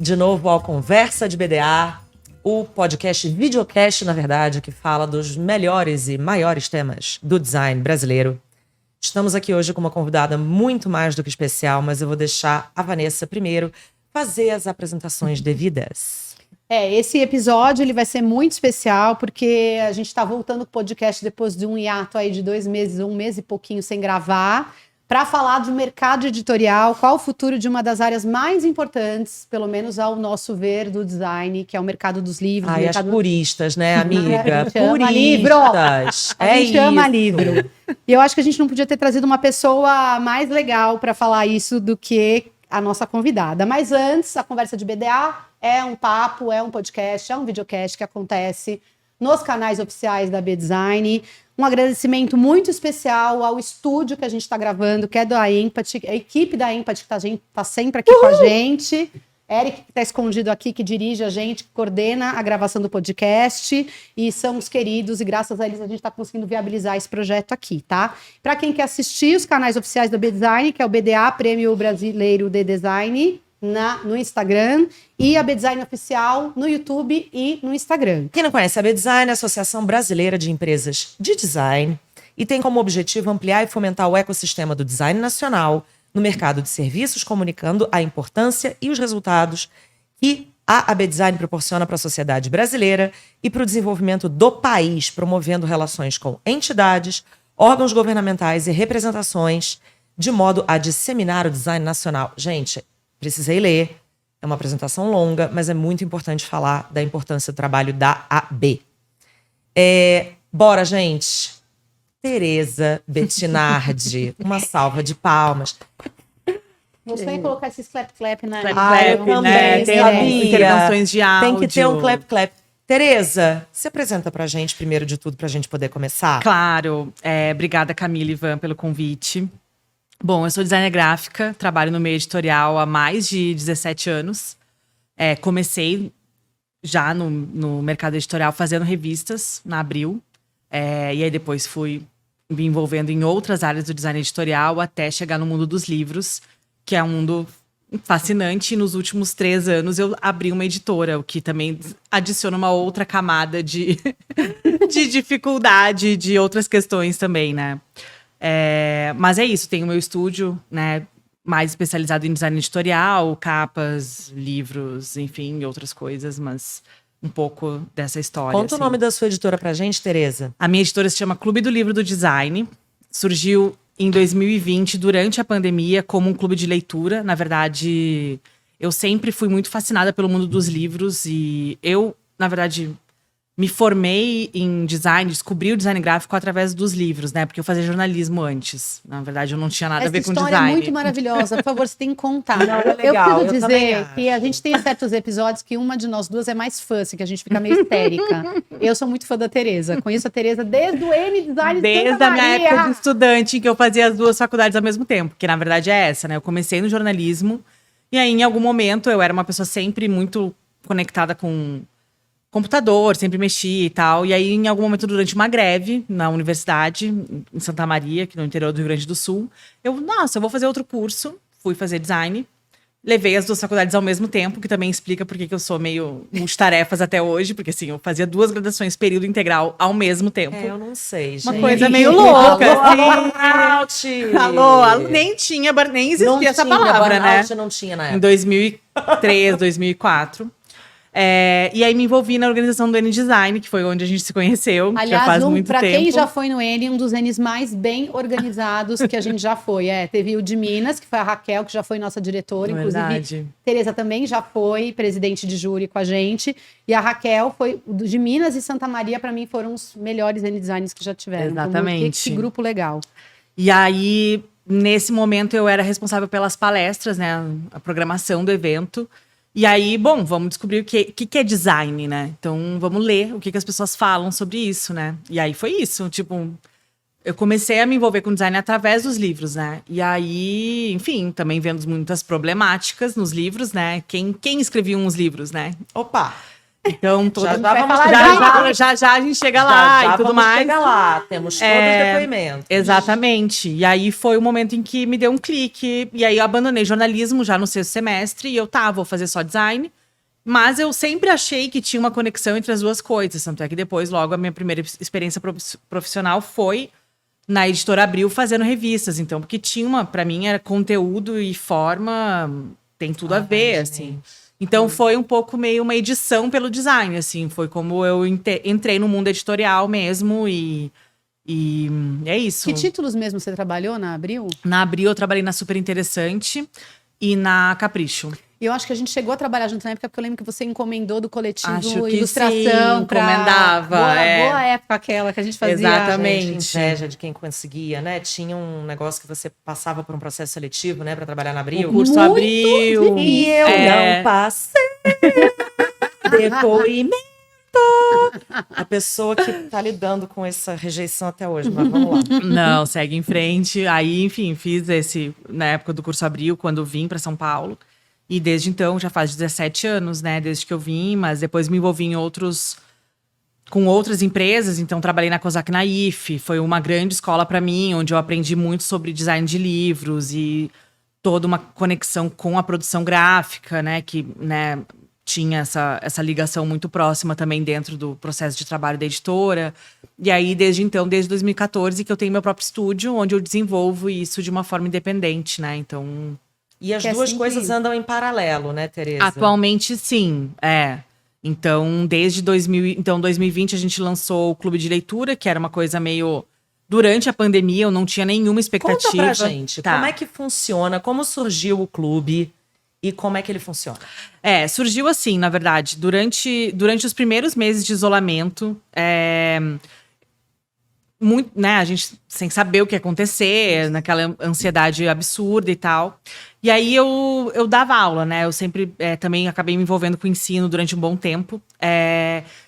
de novo ao Conversa de BDA, o podcast, videocast, na verdade, que fala dos melhores e maiores temas do design brasileiro. Estamos aqui hoje com uma convidada muito mais do que especial, mas eu vou deixar a Vanessa primeiro fazer as apresentações devidas. Esse episódio ele vai ser muito especial, porque a gente está voltando com o podcast depois de um hiato aí de 2 meses, 1 mês e pouquinho sem gravar, para falar do mercado editorial, qual o futuro de uma das áreas mais importantes, pelo menos ao nosso ver, do design, que é o mercado dos livros. Ai, mercado... as puristas, né, amiga? A gente ama Puristas. livro! A gente ama isso. livro. E eu acho que a gente não podia ter trazido uma pessoa mais legal para falar isso do que a nossa convidada. Mas antes, a Conversa de BDA é um papo, é um podcast, é um videocast que acontece nos canais oficiais da B-Design. Um agradecimento muito especial ao estúdio que a gente está gravando, que é da Empathy, a equipe da Empathy que está sempre aqui com a gente. Eric, que está escondido aqui, que dirige a gente, que coordena a gravação do podcast. E são os queridos, e graças a eles a gente está conseguindo viabilizar esse projeto aqui, tá? Para quem quer assistir os canais oficiais da B-Design, que é o BDA, Prêmio Brasileiro de Design, no Instagram, e a B-Design Oficial no YouTube e no Instagram. Quem não conhece a B-Design é a Associação Brasileira de Empresas de Design e tem como objetivo ampliar e fomentar o ecossistema do design nacional no mercado de serviços, comunicando a importância e os resultados que a B-Design proporciona para a sociedade brasileira e para o desenvolvimento do país, promovendo relações com entidades, órgãos governamentais e representações, de modo a disseminar o design nacional. Gente, precisei ler, é uma apresentação longa, mas é muito importante falar da importância do trabalho da AB. Bora, gente! Tereza Bettinardi, uma salva de palmas. Você tem que colocar esses clap-clap, né? Eu também, né? Tem sabia. intervenções de áudio. Tem que ter um clap-clap. Tereza, se apresenta pra gente, primeiro de tudo, pra gente poder começar. Claro. Obrigada, Camila e Ivan, pelo convite. Bom, eu sou designer gráfica, trabalho no meio editorial há mais de 17 anos. Comecei já no mercado editorial fazendo revistas na Abril. E aí depois fui me envolvendo em outras áreas do design editorial até chegar no mundo dos livros, que é um mundo fascinante. E nos últimos 3 anos eu abri uma editora, o que também adiciona uma outra camada de dificuldade, de outras questões também, né? Mas é isso, tenho o meu estúdio, né, mais especializado em design editorial, capas, livros, enfim, outras coisas, mas um pouco dessa história. Conta o nome da sua editora pra gente, Tereza. A minha editora se chama Clube do Livro do Design. Surgiu em 2020, durante a pandemia, como um clube de leitura. Na verdade, eu sempre fui muito fascinada pelo mundo dos livros e eu, na verdade, me formei em design, descobri o design gráfico através dos livros, né? Porque eu fazia jornalismo antes. Na verdade, eu não tinha nada a ver com design. Essa história é muito maravilhosa. Por favor, você tem que contar. Não, é legal, eu preciso dizer acho. que a gente tem certos episódios que uma de nós duas é mais fã, assim, que a gente fica meio histérica. Eu sou muito fã da Tereza. Conheço a Tereza desde o M-Design de Desde Santa a minha Maria. época de estudante, que eu fazia as 2 faculdades ao mesmo tempo. Que, na verdade, é essa, né? Eu comecei no jornalismo. E aí, em algum momento, eu era uma pessoa sempre muito conectada com computador, sempre mexi e tal. E aí, em algum momento, durante uma greve na universidade, em Santa Maria, que no interior do Rio Grande do Sul, eu vou fazer outro curso. Fui fazer design. Levei as 2 faculdades ao mesmo tempo, que também explica por que eu sou meio multitarefas até hoje. Porque, assim, eu fazia 2 graduações período integral ao mesmo tempo. Eu não sei, gente. Uma coisa meio louca, Burnout! Alô, nem existia essa palavra, né? Burnout não tinha na Em época. 2003, 2004. E aí me envolvi na organização do N-Design, que foi onde a gente se conheceu, já Aliás, faz muito pra tempo. quem já foi no N, um dos Ns mais bem organizados que a gente já foi. Teve o de Minas, que foi a Raquel, que já foi nossa diretora. Verdade. Inclusive, Tereza também já foi presidente de júri com a gente. E a Raquel foi o de Minas e Santa Maria, pra mim, foram os melhores N-Designs que já tiveram. Exatamente. Que grupo legal. E aí, nesse momento, eu era responsável pelas palestras, né? A programação do evento. E aí, bom, vamos descobrir o que é design, né? Então, vamos ler o que as pessoas falam sobre isso, né? E aí foi isso, tipo... Eu comecei a me envolver com design através dos livros, né? E aí, enfim, também vendo muitas problemáticas nos livros, né? Quem escrevia uns livros, né? Opa! Então, já a gente chega lá e tudo mais. Chega lá, temos todos os depoimentos. Exatamente. E aí foi o momento em que me deu um clique. E aí eu abandonei jornalismo já no 6º semestre. E eu vou fazer só design. Mas eu sempre achei que tinha uma conexão entre as duas coisas. Tanto é que depois, logo, a minha primeira experiência profissional foi na Editora Abril fazendo revistas. Então, porque tinha pra mim, era conteúdo e forma, tem tudo a ver, assim. Então, foi um pouco meio uma edição pelo design, assim. Foi como eu entrei no mundo editorial mesmo e é isso. Que títulos mesmo você trabalhou na Abril? Na Abril, eu trabalhei na Super Interessante e na Capricho. E eu acho que a gente chegou a trabalhar junto na época, porque eu lembro que você encomendou do coletivo Acho que Ilustração. sim, encomendava, Boa época aquela que a gente fazia. Exatamente. Gente, inveja de quem conseguia, né? Tinha um negócio que você passava por um processo seletivo, né? Pra trabalhar na Abril. O curso Muito Abril. E eu não passei. Depoimento. A pessoa que tá lidando com essa rejeição até hoje, mas vamos lá. Não, segue em frente. Aí, enfim, fiz esse na época do curso Abril, quando vim para São Paulo. E desde então, já faz 17 anos, né? Desde que eu vim, mas depois me envolvi em com outras empresas. Então, trabalhei na Cosac Naif. Foi uma grande escola para mim, onde eu aprendi muito sobre design de livros e toda uma conexão com a produção gráfica, né? Que, né, tinha essa ligação muito próxima também dentro do processo de trabalho da editora. E aí, desde então, desde 2014, que eu tenho meu próprio estúdio, onde eu desenvolvo isso de uma forma independente, né? Então... E as Que é duas sempre coisas isso. andam em paralelo, né, Tereza? Atualmente, sim, é. Então, desde 2020, a gente lançou o Clube de Leitura, que era uma coisa meio... Durante a pandemia, eu não tinha nenhuma expectativa. Conta pra gente, Tá. como é que funciona, como surgiu o clube e como é que ele funciona? Surgiu assim, na verdade. Durante os primeiros meses de isolamento, muito, né, a gente sem saber o que ia acontecer, naquela ansiedade absurda e tal. E aí eu dava aula, né? Eu sempre também acabei me envolvendo com o ensino durante um bom tempo.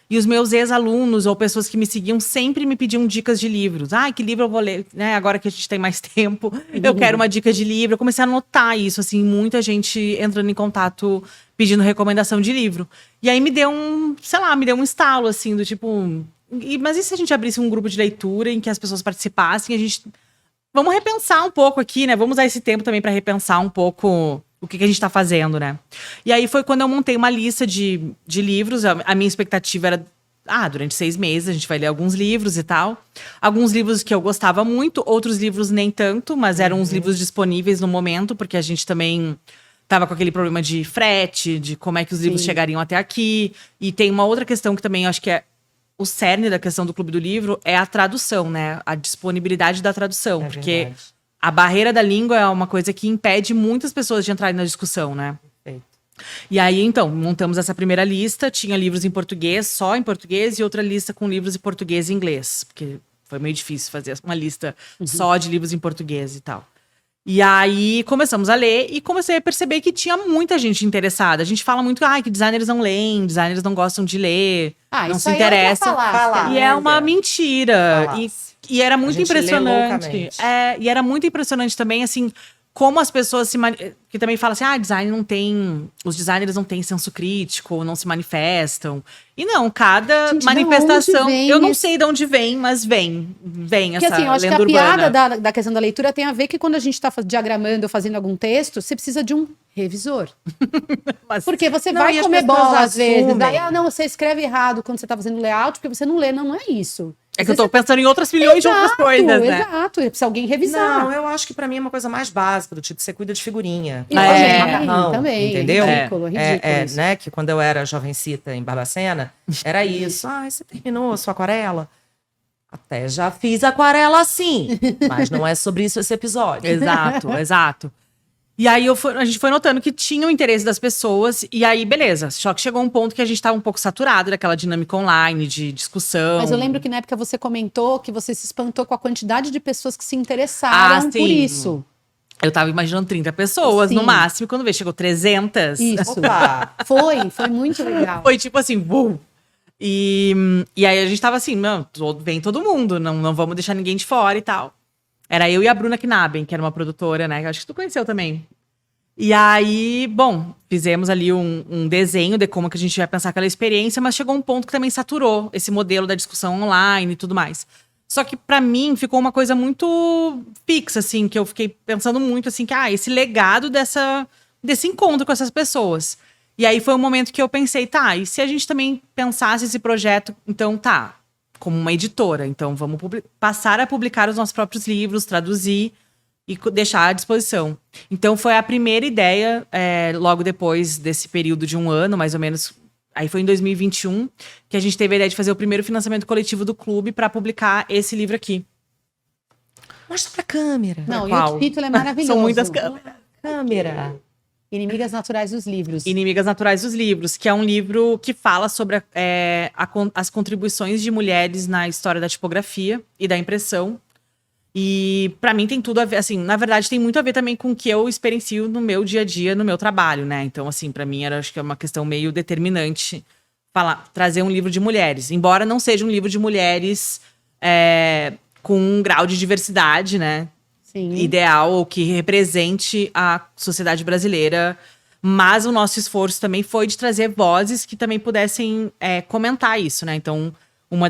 E os meus ex-alunos ou pessoas que me seguiam sempre me pediam dicas de livros. Ah, que livro eu vou ler? Né? Agora que a gente tem mais tempo, eu quero uma dica de livro. Eu comecei a notar isso, assim, muita gente entrando em contato pedindo recomendação de livro. E aí me deu um estalo, assim, do tipo... Mas e se a gente abrisse um grupo de leitura em que as pessoas participassem? Vamos repensar um pouco aqui, né? Vamos usar esse tempo também para repensar um pouco o que a gente está fazendo, né? E aí foi quando eu montei uma lista de livros. A minha expectativa era... durante 6 meses a gente vai ler alguns livros e tal. Alguns livros que eu gostava muito, outros livros nem tanto, mas eram os livros disponíveis no momento, porque a gente também... Tava com aquele problema de frete, de como é que os livros chegariam até aqui. E tem uma outra questão que também eu acho que é o cerne da questão do Clube do Livro, é a tradução, né? A disponibilidade da tradução. Porque verdade. a barreira da língua é uma coisa que impede muitas pessoas de entrarem na discussão, né? Perfeito. E aí, então, montamos essa primeira lista. Tinha livros em português, só em português, e outra lista com livros em português e inglês. Porque foi meio difícil fazer uma lista só de livros em português e tal. E aí, começamos a ler e comecei a perceber que tinha muita gente interessada. A gente fala muito que designers não leem, designers não gostam de ler, não isso se aí é outra interessa. falácia. E é uma mentira. Falácia. E era muito A gente lê impressionante. loucamente. E era muito impressionante também, assim, como as pessoas que também falam assim, design não tem... Os designers não têm senso crítico, não se manifestam. E não, cada Gente, manifestação... de onde vem Eu não esse- sei de onde vem, mas vem Porque essa assim, eu acho que lenda a piada urbana. da questão da leitura tem a ver que quando a gente está diagramando ou fazendo algum texto, você precisa de um revisor. Mas- Porque você Não, e vai as comer pessoas bola às vezes. assumem. Daí, não, você escreve errado quando você está fazendo layout, porque você não lê. Não, não é isso. É que eu tô pensando em outras milhões de outras coisas, né? Exato, precisa alguém revisar. Não, eu acho que pra mim é uma coisa mais básica, do tipo, você cuida de figurinha. E Gosta de também, macarrão, também. entendeu? Ridículo, ridículo isso. Né, que quando eu era jovencita em Barbacena, era isso. Você terminou a sua aquarela? Até já fiz aquarela sim, mas não é sobre isso esse episódio. Exato, exato. E aí a gente foi notando que tinha o interesse das pessoas, e aí, beleza. Só que chegou um ponto que a gente tava um pouco saturado daquela dinâmica online, de discussão. Mas eu lembro que na época você comentou que você se espantou com a quantidade de pessoas que se interessaram por sim. isso. Eu tava imaginando 30 pessoas Sim. no máximo, quando veio, chegou 300. Isso. Opa! Foi muito legal. Foi tipo assim, E aí a gente tava assim, não, vem todo mundo, não vamos deixar ninguém de fora e tal. Era eu e a Bruna Knaben, que era uma produtora, né? Que acho que tu conheceu também. E aí, bom, fizemos ali um desenho de como que a gente ia pensar aquela experiência, mas chegou um ponto que também saturou esse modelo da discussão online e tudo mais. Só que pra mim ficou uma coisa muito fixa, assim, que eu fiquei pensando muito assim, que esse legado desse encontro com essas pessoas. E aí foi um momento que eu pensei, tá, e se a gente também pensasse esse projeto, então tá, como uma editora, então vamos passar a publicar os nossos próprios livros, traduzir e deixar à disposição. Então foi a primeira ideia, logo depois desse período de 1 ano, mais ou menos, aí foi em 2021, que a gente teve a ideia de fazer o primeiro financiamento coletivo do clube para publicar esse livro aqui. Mostra pra câmera. Não, e Qual? o título é maravilhoso. São muitas câmeras. Câmera. Inimigas Naturais dos Livros. Inimigas Naturais dos Livros, que é um livro que fala sobre as contribuições de mulheres na história da tipografia e da impressão. E pra mim tem tudo a ver, assim, na verdade tem muito a ver também com o que eu experiencio no meu dia a dia, no meu trabalho, né? Então, assim, pra mim acho que é uma questão meio determinante trazer um livro de mulheres. Embora não seja um livro de mulheres com um grau de diversidade, né? Sim. Ideal, ou que represente a sociedade brasileira. Mas o nosso esforço também foi de trazer vozes que também pudessem comentar isso, né? Então, uma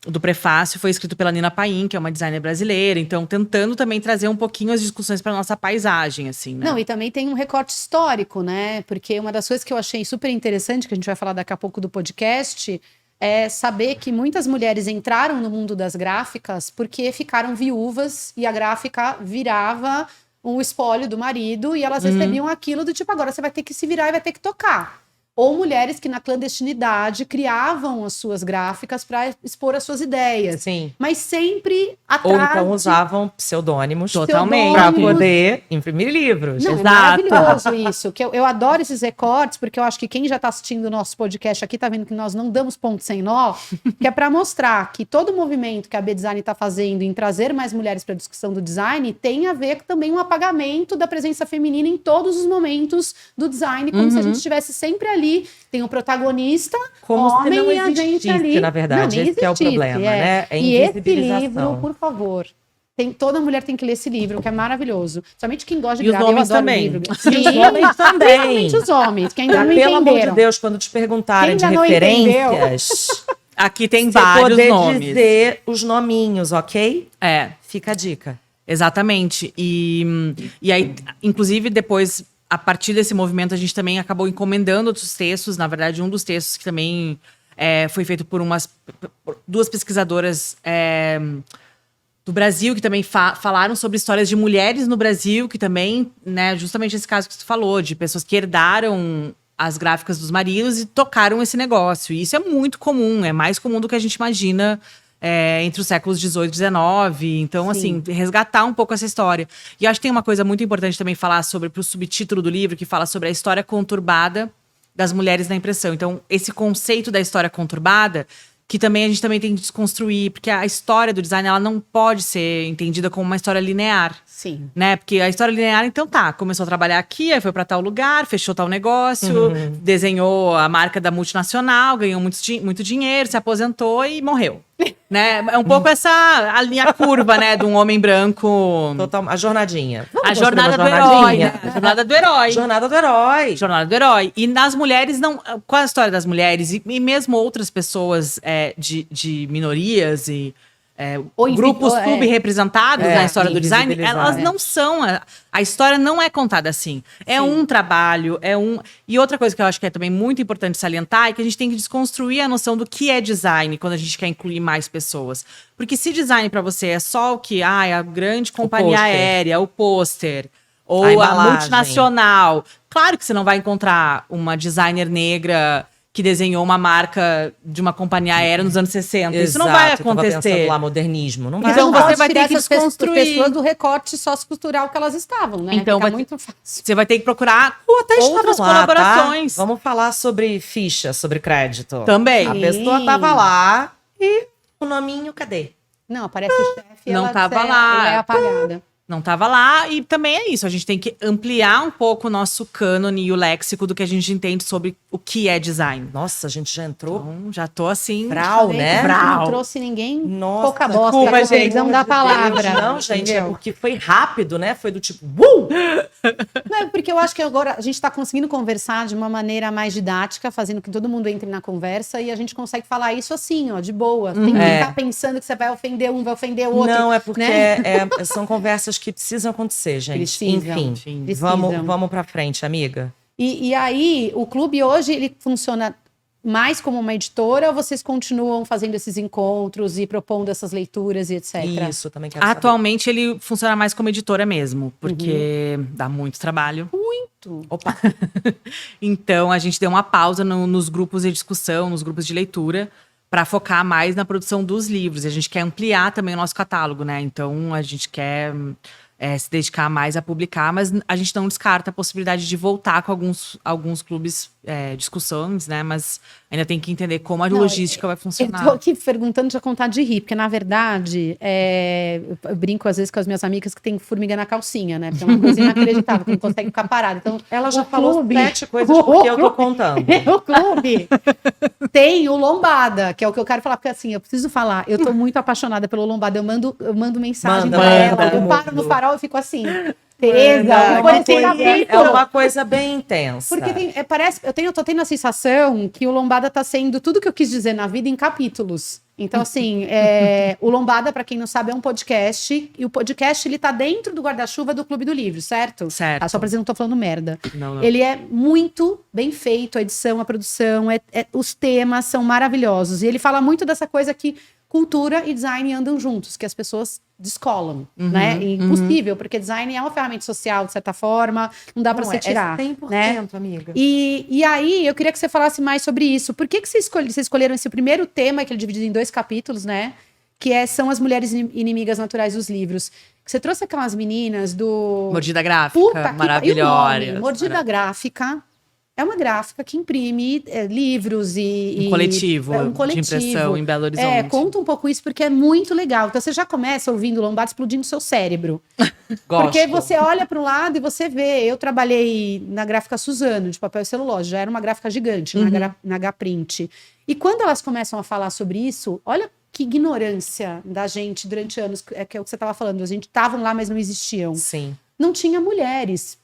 do prefácio foi escrito pela Nina Paim, que é uma designer brasileira. Então, tentando também trazer um pouquinho as discussões para nossa paisagem, assim, né? Não, e também tem um recorte histórico, né? Porque uma das coisas que eu achei super interessante, que a gente vai falar daqui a pouco do podcast, é saber que muitas mulheres entraram no mundo das gráficas porque ficaram viúvas e a gráfica virava um espólio do marido e elas recebiam aquilo do tipo, agora você vai ter que se virar e vai ter que tocar. Ou mulheres que na clandestinidade criavam as suas gráficas para expor as suas ideias. Sim. Mas sempre Ou atrás então usavam pseudônimos Totalmente. para poder imprimir livros. Não, é maravilhoso isso. Que eu adoro esses recortes, porque eu acho que quem já está assistindo o nosso podcast aqui tá vendo que nós não damos ponto sem nó, que é para mostrar que todo o movimento que a B-Design está fazendo em trazer mais mulheres para a discussão do design tem a ver com também um apagamento da presença feminina em todos os momentos do design, como se a gente estivesse sempre ali. Tem o protagonista, Como homem, se não e a gente existisse, ali. na verdade. Não, nem Esse que é o existisse, problema, né? É E esse invisibilização. livro, por favor, toda mulher tem que ler esse livro, que é maravilhoso. Somente quem gosta de E os gráfica, eu homens adoro também. livro. E os homens também. Principalmente os homens, que ainda não Pelo amor de entenderam. Deus, quando te perguntarem Quem de ainda não referências, Aqui tem você vários poder nomes. dizer os nominhos, ok? Fica a dica. Exatamente. E aí, inclusive, depois, a partir desse movimento, a gente também acabou encomendando outros textos. Na verdade, um dos textos que também foi feito por duas pesquisadoras do Brasil, que também falaram sobre histórias de mulheres no Brasil, que também, né, justamente esse caso que você falou, de pessoas que herdaram as gráficas dos maridos e tocaram esse negócio. E isso é muito comum, é mais comum do que a gente imagina entre os séculos 18 e 19. Então, Sim. assim, resgatar um pouco essa história. E acho que tem uma coisa muito importante também falar pro subtítulo do livro, que fala sobre a história conturbada das mulheres na impressão. Então, esse conceito da história conturbada, que também a gente também tem que desconstruir, porque a história do design, ela não pode ser entendida como uma história linear. Sim. Né? Porque a história linear, então começou a trabalhar aqui, aí foi para tal lugar, fechou tal negócio, desenhou a marca da multinacional, ganhou muito dinheiro, se aposentou e morreu. Né? É um pouco a linha curva, né, de um homem branco. Total, a jornadinha. A jornada do herói, né? A jornada do herói. Jornada do herói. Jornada do herói. E nas mulheres, não. Qual a história das mulheres? E mesmo outras pessoas de minorias e grupos subrepresentados na história do design, elas não são. A história não é contada assim. É um trabalho, E outra coisa que eu acho que é também muito importante salientar é que a gente tem que desconstruir a noção do que é design quando a gente quer incluir mais pessoas. Porque se design pra você é só o que? A grande companhia aérea, o pôster, ou a multinacional. Claro que você não vai encontrar uma designer negra que desenhou uma marca de uma companhia aérea nos anos 60. Exato, isso não vai eu tava acontecer. pensando lá, modernismo. Não vai. Então Não você pode vai tirar ter que essas desconstruir. pessoas do recorte sociocultural que elas estavam, né? Então Fica vai- muito fácil. Você vai ter que procurar Até outras estavam lá, colaborações. Tá? Vamos falar sobre ficha, sobre crédito. Também. A pessoa tava lá e o nominho, cadê? Não, aparece o chefe e Não ela tava lá. ela é apagada. Não tava lá, e também é isso. A gente tem que ampliar um pouco o nosso cânone e o léxico do que a gente entende sobre o que é design. Nossa, a gente já entrou Então, já tô assim. brau, Falei que né? a gente Brau. Não trouxe ninguém. Nossa, Pouca bosta. desculpa, é a gente. confusão da palavra. Não, gente, é entendeu? porque foi rápido, né? Foi do tipo, Não, é porque eu acho que agora a gente está conseguindo conversar de uma maneira mais didática, fazendo que todo mundo entre na conversa e a gente consegue falar isso assim, ó, de boa. Tem que ficar pensando que você vai ofender um, vai ofender o outro. Não, é porque né? são conversas que precisam acontecer, gente. Precisam. Enfim, Precisam. vamos pra frente, amiga. E aí, o clube hoje, ele funciona mais como uma editora ou vocês continuam fazendo esses encontros e propondo essas leituras e etc? Isso, também quero saber. Atualmente ele funciona mais como editora mesmo, porque dá muito trabalho. Opa, Então a gente deu uma pausa nos grupos de discussão, nos grupos de leitura, para focar mais na produção dos livros. E a gente quer ampliar também o nosso catálogo, né? Então a gente quer se dedicar mais a publicar, mas a gente não descarta a possibilidade de voltar com alguns clubes, discussões, né? Mas ainda tem que entender como a logística vai funcionar. Eu tô aqui perguntando já contar de rir, porque na verdade, eu brinco às vezes com as minhas amigas que tem formiga na calcinha, né? Porque é uma coisa inacreditável, que não consegue ficar parada. Então, ela já o falou clube- 7 coisas porque eu tô contando. O clube tem o Lombada, que é o que eu quero falar, porque assim, eu preciso falar, eu tô muito apaixonada pelo Lombada, eu mando mensagem pra ela, eu paro no farol e fico assim, Tereza, É foi uma esse coisa- capítulo. é uma coisa bem intensa. Porque parece, eu tô tendo a sensação que o Lombada tá sendo tudo que eu quis dizer na vida em capítulos. Então, assim, o Lombada, pra quem não sabe, é um podcast. E o podcast, ele tá dentro do guarda-chuva do Clube do Livro, certo? Certo. Só pra dizer que não tô falando merda. Não. Ele é muito bem feito, a edição, a produção, os temas são maravilhosos. E ele fala muito dessa coisa que cultura e design andam juntos, que as pessoas descolam, né? E impossível, porque design é uma ferramenta social, de certa forma, não dá pra Não, você tirar, 100%, né? amiga. E aí, eu queria que você falasse mais sobre isso. Por que vocês escolheram esse primeiro tema, que ele é dividido em 2 capítulos, né? Que são as mulheres inimigas naturais dos livros. Que você trouxe aquelas meninas do... Mordida gráfica, Puta que maravilhosa. Mordida gráfica. É uma gráfica que imprime livros e... Um coletivo, um coletivo de impressão em Belo Horizonte. Conta um pouco isso, porque é muito legal. Então, você já começa ouvindo Lombada explodindo seu cérebro. Gosto. Porque você olha para um lado e você vê. Eu trabalhei na gráfica Suzano, de papel e celulose. Já era uma gráfica gigante na H-Print. E quando elas começam a falar sobre isso, olha que ignorância da gente durante anos. Que é o que você estava falando. A gente estavam lá, mas não existiam. Sim. Não tinha mulheres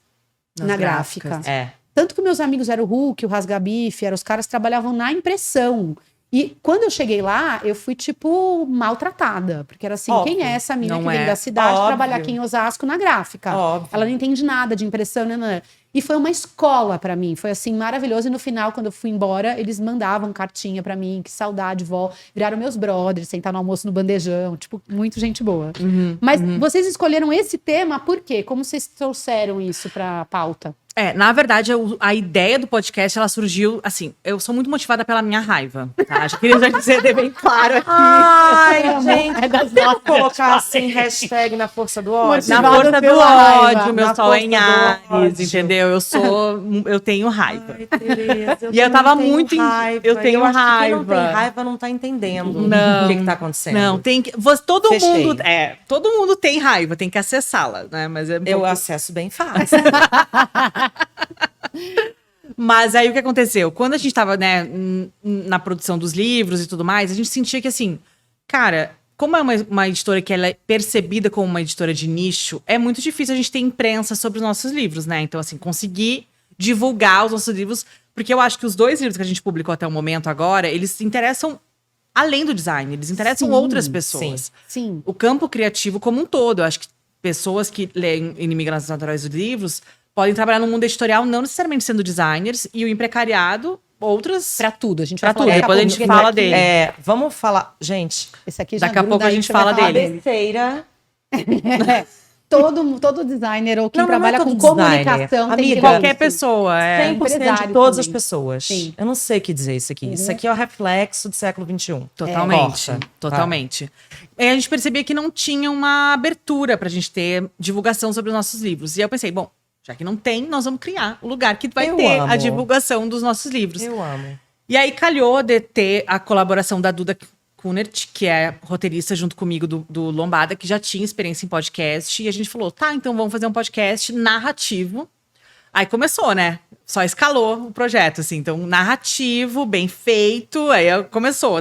Nas na gráficas. gráfica. Tanto que meus amigos eram o Hulk, o Rasgabife, os caras trabalhavam na impressão. E quando eu cheguei lá, eu fui, tipo, maltratada. Porque era assim, Óbvio. quem é essa mina Não que vem é. da cidade Óbvio. trabalhar aqui em Osasco na gráfica? Óbvio. Ela não entende nada de impressão, né? E foi uma escola pra mim. Foi, assim, maravilhoso. E no final, quando eu fui embora, eles mandavam cartinha pra mim. Que saudade, vó. Viraram meus brothers, sentar no almoço no bandejão. Tipo, muito gente boa. Mas vocês escolheram esse tema por quê? Como vocês trouxeram isso pra pauta? Na verdade, a ideia do podcast, ela surgiu, assim, eu sou muito motivada pela minha raiva, tá? Já queria dizer bem claro aqui. Ai, gente, É das vamos nossas. colocar assim, hashtag na força do ódio. Na Motivada força do pela raiva, ódio, meu na sol é em força do Ares, ódio. entendeu? Eu tenho raiva. Ai, Tereza, E eu também tava tenho muito raiva. eu tenho acho que quem não tem raiva. raiva não tá entendendo Não. o que tá acontecendo. Não, tem que. Todo Fechei. mundo tem raiva, tem que acessá-la, né? Mas é um Eu pouco- acesso bem fácil. Mas aí o que aconteceu? Quando a gente tava, né, na produção dos livros e tudo mais, a gente sentia que assim, cara, como é uma editora que ela é percebida como uma editora de nicho, é muito difícil a gente ter imprensa sobre os nossos livros, né? Então, assim, conseguir divulgar os nossos livros, porque eu acho que os 2 livros que a gente publicou até o momento agora, eles se interessam além do design, eles interessam Sim, outras pessoas. Sim. O campo criativo como um todo, eu acho que pessoas que leem Inimigas Naturais dos livros podem trabalhar no mundo editorial, não necessariamente sendo designers, e o Imprecariado, outras... Pra tudo. A gente Pra vai falar tudo, daqui depois a pouco, gente porque fala aqui- dele. Vamos falar. Gente, Esse aqui já Daqui a gruda pouco a aí, gente você vai fala falar dele. cabeceira. Todo designer ou quem Não, não é trabalha todo com designer. comunicação tem Amiga, que Qualquer isso. pessoa, 100% de Empresário todas as também. pessoas. Sim. Eu não sei o que dizer isso aqui. Isso aqui é o reflexo do século XXI. Totalmente, Corta. totalmente. E a gente percebia que não tinha uma abertura pra gente ter divulgação sobre os nossos livros. E eu pensei, bom, já que não tem, nós vamos criar o lugar que vai Eu ter a amo. divulgação dos nossos livros. Eu amo. E aí calhou de ter a colaboração da Duda Kunert, que é roteirista junto comigo do Lombada, que já tinha experiência em podcast. E a gente falou, tá, então vamos fazer um podcast narrativo. Aí começou, né? Só escalou o projeto, assim. Então, narrativo, bem feito. Aí começou,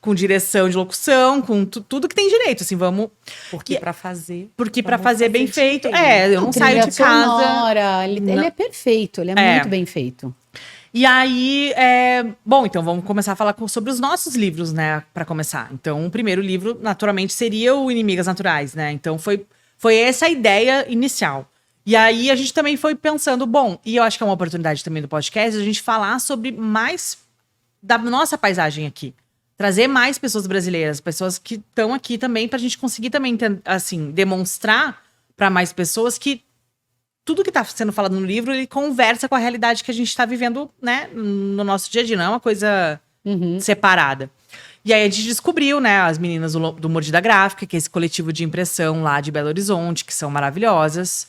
com direção de locução, com tudo que tem direito, assim, vamos... Porque pra fazer. Porque pra vamos fazer bem direito. feito... eu não saio Trilha de casa... sonora, ele é perfeito, ele é muito bem feito. E aí, bom, então vamos começar a falar sobre os nossos livros, né, pra começar. Então, o primeiro livro, naturalmente, seria o Inimigas Naturais, né? Então, foi essa a ideia inicial. E aí a gente também foi pensando, bom, e eu acho que é uma oportunidade também do podcast, a gente falar sobre mais da nossa paisagem aqui. Trazer mais pessoas brasileiras, pessoas que estão aqui também, pra gente conseguir também, assim, demonstrar para mais pessoas que tudo que tá sendo falado no livro, ele conversa com a realidade que a gente tá vivendo, né, no nosso dia a dia, não é uma coisa separada. E aí a gente descobriu, né, as meninas do Mordida Gráfica, que é esse coletivo de impressão lá de Belo Horizonte, que são maravilhosas.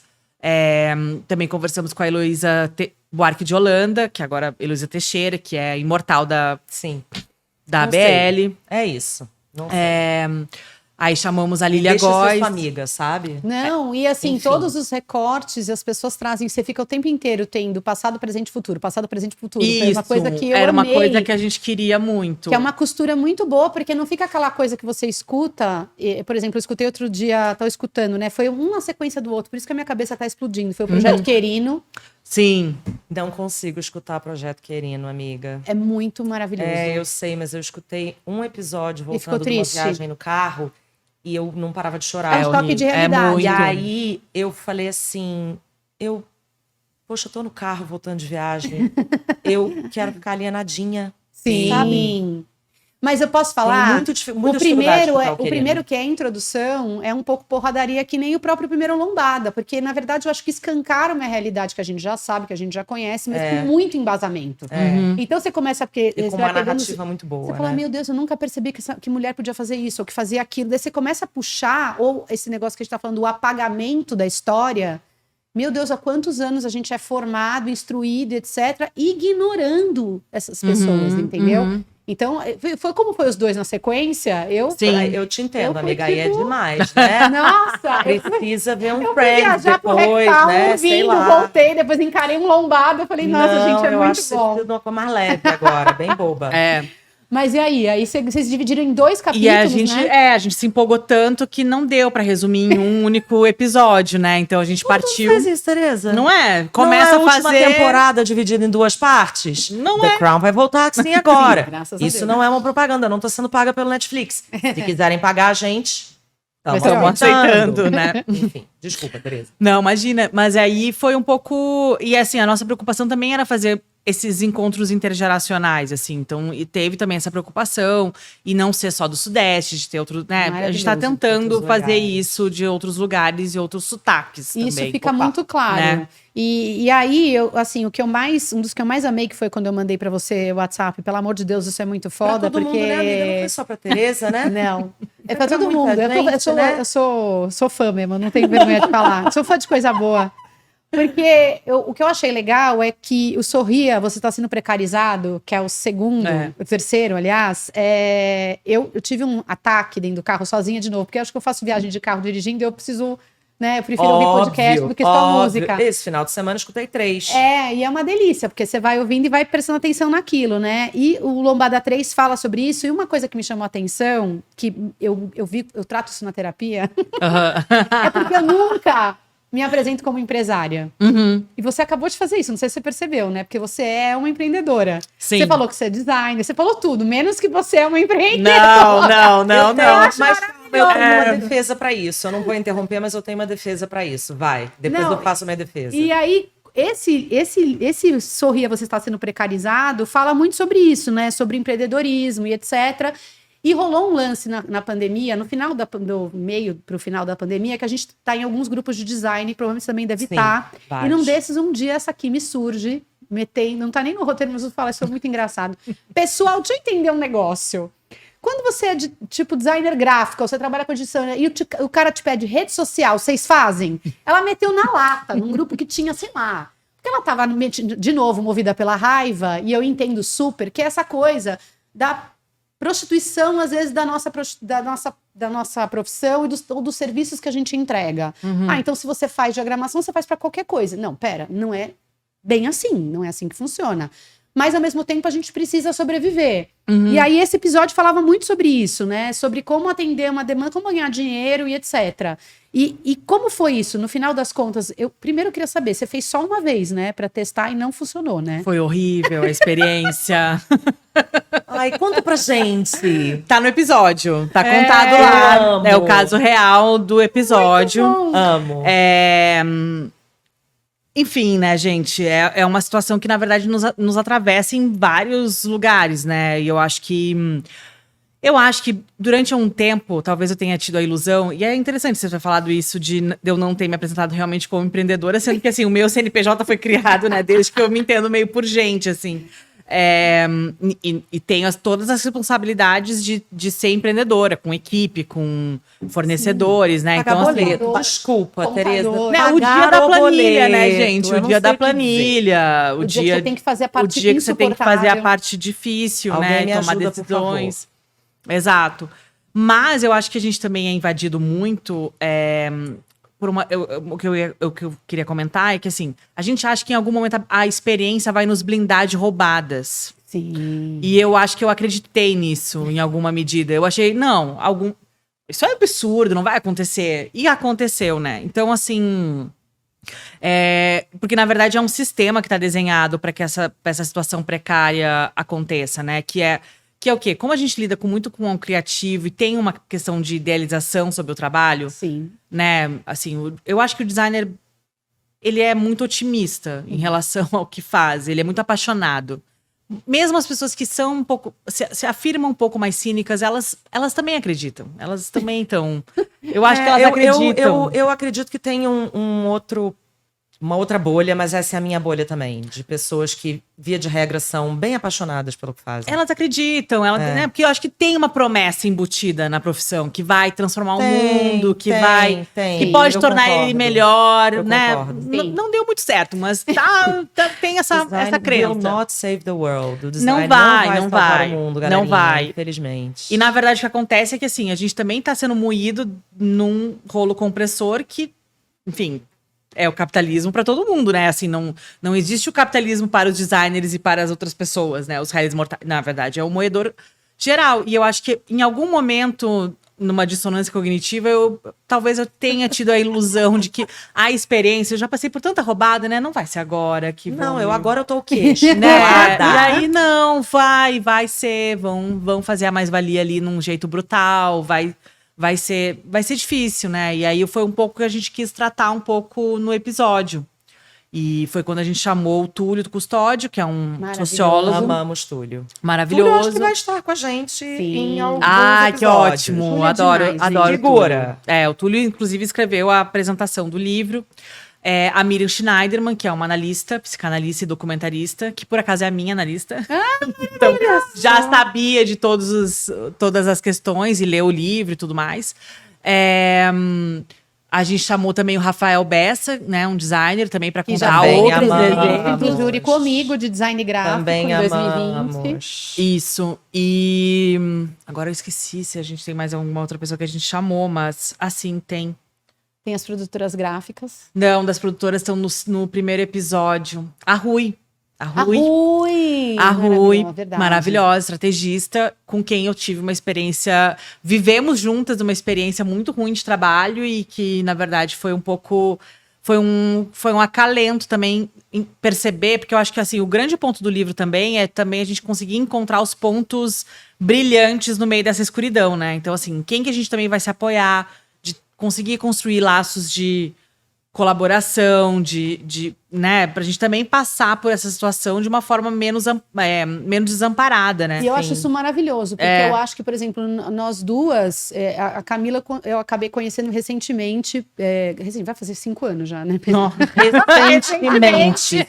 Também conversamos com a Heloísa Buarque de Holanda, que agora é Heloísa Teixeira, que é imortal da Não ABL. sei. É isso. Não sei. Aí chamamos a Lília Deixa ser Góes. sua amiga, sabe? Não, e assim, Enfim. todos os recortes, as pessoas trazem, você fica o tempo inteiro tendo passado, presente e futuro, passado, presente e futuro. Foi Isso, uma coisa que eu era uma amei, coisa que a gente queria muito. que é uma costura muito boa, porque não fica aquela coisa que você escuta, por exemplo, eu escutei outro dia, tô escutando, né? Foi uma sequência do outro, por isso que a minha cabeça tá explodindo. Foi o Projeto Querino, Sim. Não consigo escutar Projeto Querino, amiga. é muito maravilhoso. Eu sei, mas eu escutei um episódio E ficou voltando de uma triste? viagem no carro e eu não parava de É chorar. um choque horrível. de realidade. muito. E aí eu falei assim, poxa, eu tô no carro voltando de viagem. Eu quero ficar alienadinha. Sim. Sabe? Mas eu posso Tem falar, muita o dificuldade primeiro, de escutar o Querino. primeiro que é a introdução é um pouco porradaria que nem o próprio primeiro Lombada, porque na verdade eu acho que escancara uma realidade que a gente já sabe, que a gente já conhece, mas com muito embasamento. Então você começa porque E você com vai uma pegando- narrativa muito boa, Você fala, né? meu Deus, eu nunca percebi que mulher podia fazer isso, ou que fazia aquilo. Daí você começa a puxar, ou esse negócio que a gente tá falando, o apagamento da história. Meu Deus, há quantos anos a gente é formado, instruído, etc., ignorando essas pessoas, entendeu? Então, foi como foi os dois na sequência, Sim. Eu te entendo, fui amiga, aí é tipo- demais, né? Nossa, Precisa ver um eu fui Friends viajar pro depois, rectal, né? Sei ouvindo, lá. voltei, depois encarei um lombado, eu falei, nossa, Não, gente, é eu muito acho que você bom. precisa de uma coisa mais leve agora, bem boba. Mas e aí? Aí vocês dividiram em dois capítulos, E a gente, né? a gente se empolgou tanto que não deu pra resumir em um único episódio, né? Então a gente partiu. Faz isso, Tereza. Não é? Começa não é a última fazer. temporada dividida em duas partes? Não The Crown vai voltar sim agora. graças a Isso Deus. não é uma propaganda, eu não tô sendo paga pelo Netflix. Se quiserem pagar a gente, Mas Estamos aceitando, né? Enfim, desculpa, Tereza. Não, imagina. Mas aí foi um pouco. E assim, a nossa preocupação também era fazer esses encontros intergeracionais, assim. Então, e teve também essa preocupação. E não ser só do Sudeste, de ter outro. Né? A gente tá Maravilhoso. tentando Outros fazer lugares. isso de outros lugares e outros sotaques também. Isso fica Opa, muito claro. né? E aí, assim, um dos que eu mais amei, que foi quando eu mandei pra você o WhatsApp, pelo amor de Deus, isso é muito foda, Pra todo porque... mundo, né, amiga? Não foi só pra Tereza, né? Não. É Foi pra pra todo muita mundo. gente, né? Eu sou fã mesmo, não tenho vergonha de falar. Sou fã de coisa boa. Porque o que eu achei legal é que o Sorria, você está sendo precarizado, que é o segundo, o terceiro, aliás. Eu tive um ataque dentro do carro sozinha de novo, porque eu acho que eu faço viagem de carro dirigindo e eu preciso, né? Eu prefiro ouvir podcast do que só música. Esse final de semana eu escutei 3. E é uma delícia, porque você vai ouvindo e vai prestando atenção naquilo, né? E o Lombada 3 fala sobre isso, e uma coisa que me chamou a atenção, que eu trato isso na terapia, é porque eu nunca me apresento como empresária. E você acabou de fazer isso, não sei se você percebeu, né? Porque você é uma empreendedora. Sim. Você falou que você é designer, você falou tudo, menos que você é uma empreendedora. Não. Mas eu tenho uma defesa pra isso. Eu não vou interromper, mas eu tenho uma defesa pra isso. Vai. Depois Não, eu faço minha defesa. E aí, esse Sorria, você está sendo precarizado, fala muito sobre isso, né? Sobre empreendedorismo e etc. E rolou um lance na pandemia, no final do meio para o final da pandemia, que a gente está em alguns grupos de design, provavelmente você também deve Sim, estar. E vários. num desses, um dia, essa aqui me surge, não tá nem no roteiro, mas eu falo, isso é muito engraçado. Pessoal, deixa eu entender um negócio. Quando você é de tipo designer gráfico, ou você trabalha com edição, né, e o cara te pede rede social, vocês fazem? Ela meteu na lata, num grupo que tinha, sei lá. Porque ela estava, de novo, movida pela raiva, e eu entendo super que é essa coisa da prostituição, às vezes, da nossa profissão e ou dos serviços que a gente entrega. Então se você faz diagramação, você faz para qualquer coisa. Não, pera, não é bem assim, não é assim que funciona. Mas, ao mesmo tempo, a gente precisa sobreviver. E aí, esse episódio falava muito sobre isso, né? Sobre como atender uma demanda, como ganhar dinheiro e etc. E como foi isso? No final das contas, eu primeiro queria saber, você fez só uma vez, né? Pra testar e não funcionou, né? Foi horrível a experiência. Ai, conta pra gente. Tá no episódio, tá contado lá. amo. É o caso real do episódio. Muito bom. Amo. Enfim, né, gente, é uma situação que, na verdade, nos atravessa em vários lugares, né? E eu acho que durante um tempo, talvez eu tenha tido a ilusão, e é interessante você ter falado isso de eu não ter me apresentado realmente como empreendedora, sendo que, assim, o meu CNPJ foi criado, né, desde que eu me entendo meio por gente, assim. E tenho todas as responsabilidades de ser empreendedora, com equipe, com fornecedores, né? Pagar Então, assim, boleto. Desculpa, Contador. Tereza. né, o dia Pagar da o planilha, né, boleto, gente? eu O não dia sei da o que dizer. planilha, O dia que você tem que fazer a parte o dia que você tem que fazer a insuportável. parte difícil, Alguém né? me Tomar ajuda, por favor. decisões. Exato. Mas eu acho que a gente também é invadido muito por o que eu queria comentar é que, assim, a gente acha que em algum momento a experiência vai nos blindar de roubadas. Sim. E eu acho que eu acreditei nisso em alguma medida. Eu achei, não, isso é absurdo, não vai acontecer. E aconteceu, né? Então, assim. Porque, na verdade, é um sistema que está desenhado para que essa situação precária aconteça, né? Que é o quê? Como a gente lida muito com o criativo e tem uma questão de idealização sobre o trabalho, Sim. né? Assim, eu acho que o designer, ele é muito otimista em relação ao que faz. Ele é muito apaixonado. Mesmo as pessoas que são um pouco, se afirmam um pouco mais cínicas, elas também acreditam. Elas também estão. Eu acho que elas acreditam. Eu acredito que tem uma outra bolha, mas essa é a minha bolha também. De pessoas que, via de regra, são bem apaixonadas pelo que fazem. Elas acreditam, né? Porque eu acho que tem uma promessa embutida na profissão que vai transformar o mundo, que pode Eu tornar concordo. ele melhor, Eu né? concordo. Não deu muito certo, mas tem essa Design crença. will not save the world. O design Não não vai, vai não salvar vai. o mundo, Não galerinha, vai. infelizmente. E na verdade o que acontece é que, assim, a gente também tá sendo moído num rolo compressor que, enfim, é o capitalismo para todo mundo, né? Assim, não existe o capitalismo para os designers e para as outras pessoas, né? Os réis mortais. Na verdade, é o moedor geral. E eu acho que em algum momento, numa dissonância cognitiva, talvez eu tenha tido a ilusão de que a experiência, eu já passei por tanta roubada, né? Não vai ser agora que vão... Agora eu tô o queixo. Né? Roubada. E aí, não, vai ser, vão fazer a mais-valia ali num jeito brutal, vai ser difícil, né? E aí foi um pouco que a gente quis tratar um pouco no episódio. E foi quando a gente chamou o Túlio do Custódio, que é um sociólogo Amamos Túlio. maravilhoso. Túlio acho que vai estar com a gente em alguns Que episódios. ótimo. Túlio é Adoro demais, o figura. Túlio. O Túlio, inclusive, escreveu a apresentação do livro. A Miriam Schneiderman, que é uma analista, psicanalista e documentarista, que por acaso é a minha analista. Então, já sabia de todas as questões e leu o livro e tudo mais. A gente chamou também o Rafael Bessa, né, um designer também para contar também outros amamos. exemplos. Do júri comigo de design gráfico Também em 2020. amamos. Isso. E agora eu esqueci se a gente tem mais alguma outra pessoa que a gente chamou, mas assim tem. Tem as produtoras gráficas. Não, das produtoras estão no primeiro episódio. A Rui. A Rui, verdade. maravilhosa, estrategista, com quem eu tive uma experiência... Vivemos juntas uma experiência muito ruim de trabalho e que, na verdade, foi um pouco... Foi um acalento também em perceber, porque eu acho que, assim, o grande ponto do livro também é também a gente conseguir encontrar os pontos brilhantes no meio dessa escuridão, né? Então, assim, quem que a gente também vai se apoiar, de conseguir construir laços de colaboração, né, pra gente também passar por essa situação de uma forma menos desamparada, né? E eu acho isso maravilhoso, porque eu acho que, por exemplo, nós duas, a Camila, eu acabei conhecendo recentemente, vai fazer 5 anos já, né? Recentemente.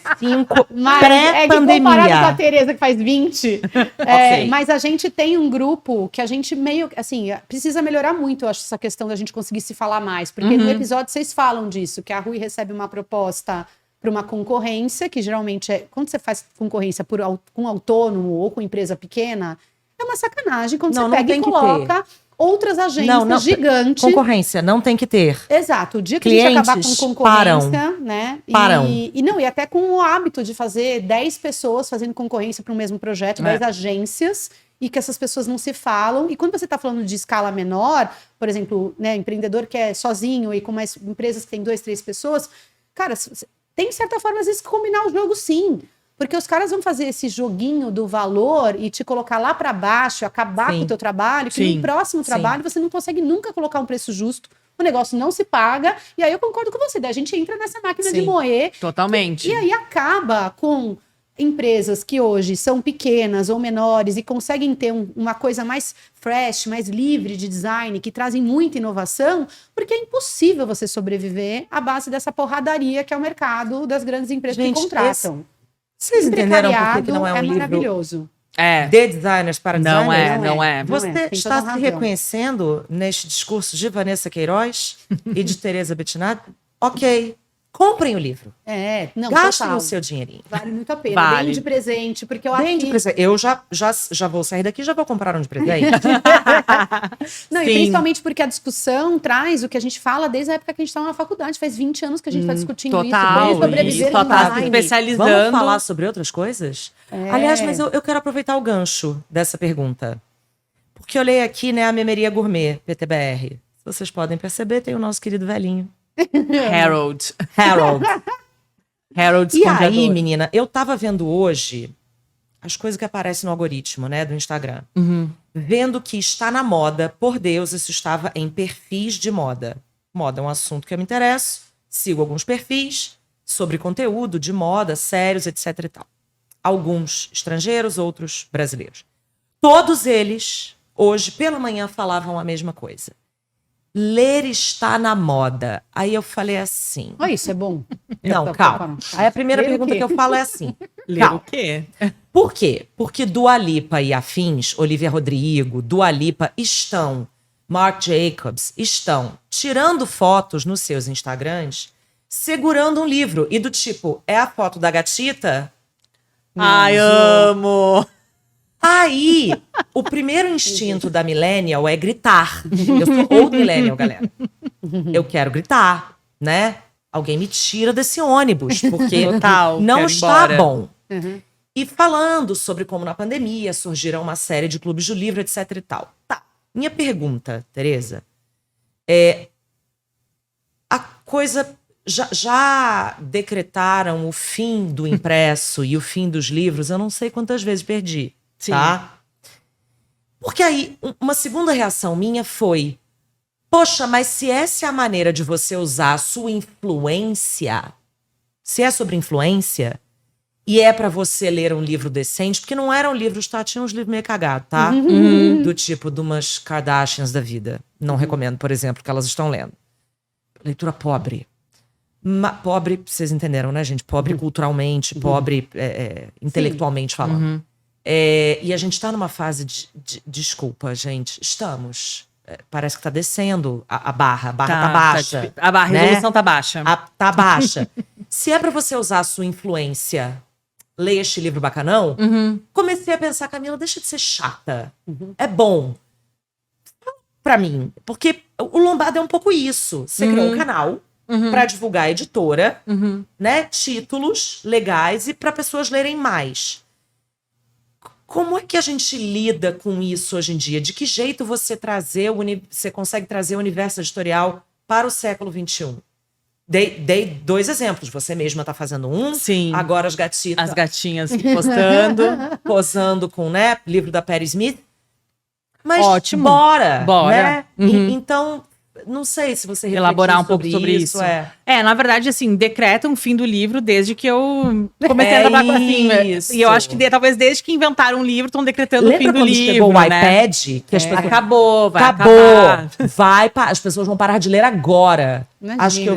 Mas é que comparado com a Pré-pandemia. Tereza, que faz 20. Ok. Mas a gente tem um grupo que a gente meio, assim, precisa melhorar muito, eu acho, essa questão da gente conseguir se falar mais. Porque no episódio vocês falam disso, que a Rui recebe uma proposta para uma concorrência, que geralmente é... Quando você faz concorrência com autônomo ou com empresa pequena, é uma sacanagem quando você pega e coloca outras agências gigantes. Concorrência, não tem que ter. Exato. O dia que Clientes a gente acabar com concorrência, né? E até com o hábito de fazer 10 pessoas fazendo concorrência para o mesmo projeto, 10 agências, e que essas pessoas não se falam. E quando você está falando de escala menor, por exemplo, né, empreendedor que é sozinho e com mais empresas que tem 2, 3 pessoas, cara, tem, de certa forma, às vezes, que combinar o jogo, sim. Porque os caras vão fazer esse joguinho do valor e te colocar lá para baixo, acabar com o teu trabalho, que no próximo trabalho você não consegue nunca colocar um preço justo o negócio não se paga, e aí eu concordo com você, daí a gente entra nessa máquina de Sim. moer, Totalmente. e aí acaba com empresas que hoje são pequenas ou menores e conseguem ter uma coisa mais fresh, mais livre de design, que trazem muita inovação, porque é impossível você sobreviver à base dessa porradaria que é o mercado das grandes empresas Gente, que contratam. Vocês entenderam por que que não é um é livro maravilhoso. É. de designers para Não designers? é, não é. Você tem está toda a se razão. reconhecendo neste discurso de Vanessa Queiroz e de Tereza Bettinat? Ok. Comprem o livro. Não, Gastem total. o seu dinheirinho. Vale muito a pena. Vale. Bem de presente, porque eu Bem acho de que... presente. Eu já vou sair daqui e já vou comprar um de presente. Não, e Sim. principalmente porque a discussão traz o que a gente fala desde a época que a gente estava na faculdade. Faz 20 anos que a gente está discutindo Total. isso. Como sobreviver Só no tá se design. especializando. Vamos falar sobre outras coisas? É. Aliás, mas eu quero aproveitar o gancho dessa pergunta. Porque eu olhei aqui, né, a Memeria Gourmet, PTBR. Se vocês podem perceber, tem o nosso querido velhinho, Harold. Harold. Harold E aí, Escondedor. menina, eu tava vendo hoje as coisas que aparecem no algoritmo, né, do Instagram. Vendo que está na moda, por Deus, isso estava em perfis de moda. Moda é um assunto que eu me interesso, sigo alguns perfis sobre conteúdo de moda, sérios, etc e tal. Alguns estrangeiros, outros brasileiros. Todos eles, hoje pela manhã, falavam a mesma coisa. Ler está na moda. Aí eu falei assim... Olha, isso é bom. Não, calma. Aí a primeira Ler o pergunta quê? que eu falo é assim... Ler calma. o quê? Por quê? Porque Dua Lipa e afins, Olivia Rodrigo, Dua Lipa Marc Jacobs estão tirando fotos nos seus Instagrams segurando um livro. E do tipo, é a foto da gatita? Ai, amo! Aí, o primeiro instinto da millennial é gritar. Eu sou old millennial, galera. Eu quero gritar, né? Alguém me tira desse ônibus, porque Total, não quero ir está embora. bom. E falando sobre como na pandemia surgiram uma série de clubes do livro, etc e tal. Tá. Minha pergunta, Tereza, a coisa... Já decretaram o fim do impresso e o fim dos livros? Eu não sei quantas vezes perdi, Sim. tá? Porque aí, uma segunda reação minha foi... Poxa, mas se essa é a maneira de você usar a sua influência, se é sobre influência, e é pra você ler um livro decente, porque não eram livros, tá? Tinha uns livros meio cagados, tá? Do tipo de umas Kardashians da vida. Não recomendo, por exemplo, que elas estão lendo. Leitura pobre. Pobre, vocês entenderam, né, gente? Pobre culturalmente, pobre intelectualmente falando. E a gente tá numa fase de desculpa, gente. Estamos. Parece que tá descendo a barra. A barra tá baixa. A resolução né? tá baixa. Tá baixa. Se é pra você usar a sua influência, leia este livro bacanão, comecei a pensar, Camila, deixa de ser chata. É bom. Pra mim. Porque o Lombada é um pouco isso. Você criou um canal pra divulgar a editora, né? Títulos legais e pra pessoas lerem mais. Como é que a gente lida com isso hoje em dia? De que jeito você consegue trazer o universo editorial para o século XXI? Dei 2 exemplos. Você mesma tá fazendo um. Sim. Agora as gatitas. As gatinhas postando. Posando com, né? Livro da Patti Smith. Mas Ótimo. Bora. Bora. Né? Então, não sei se você refletiu Elaborar um pouco sobre isso. Na verdade, assim, decreta um fim do livro desde que eu comecei a trabalhar com isso. E eu acho que talvez desde que inventaram um livro, estão decretando o fim Lembra do quando livro. chegou o né? iPad? Que as pessoas... Acabou, vai Acabou. acabar. As pessoas vão parar de ler agora. Imagina. Acho que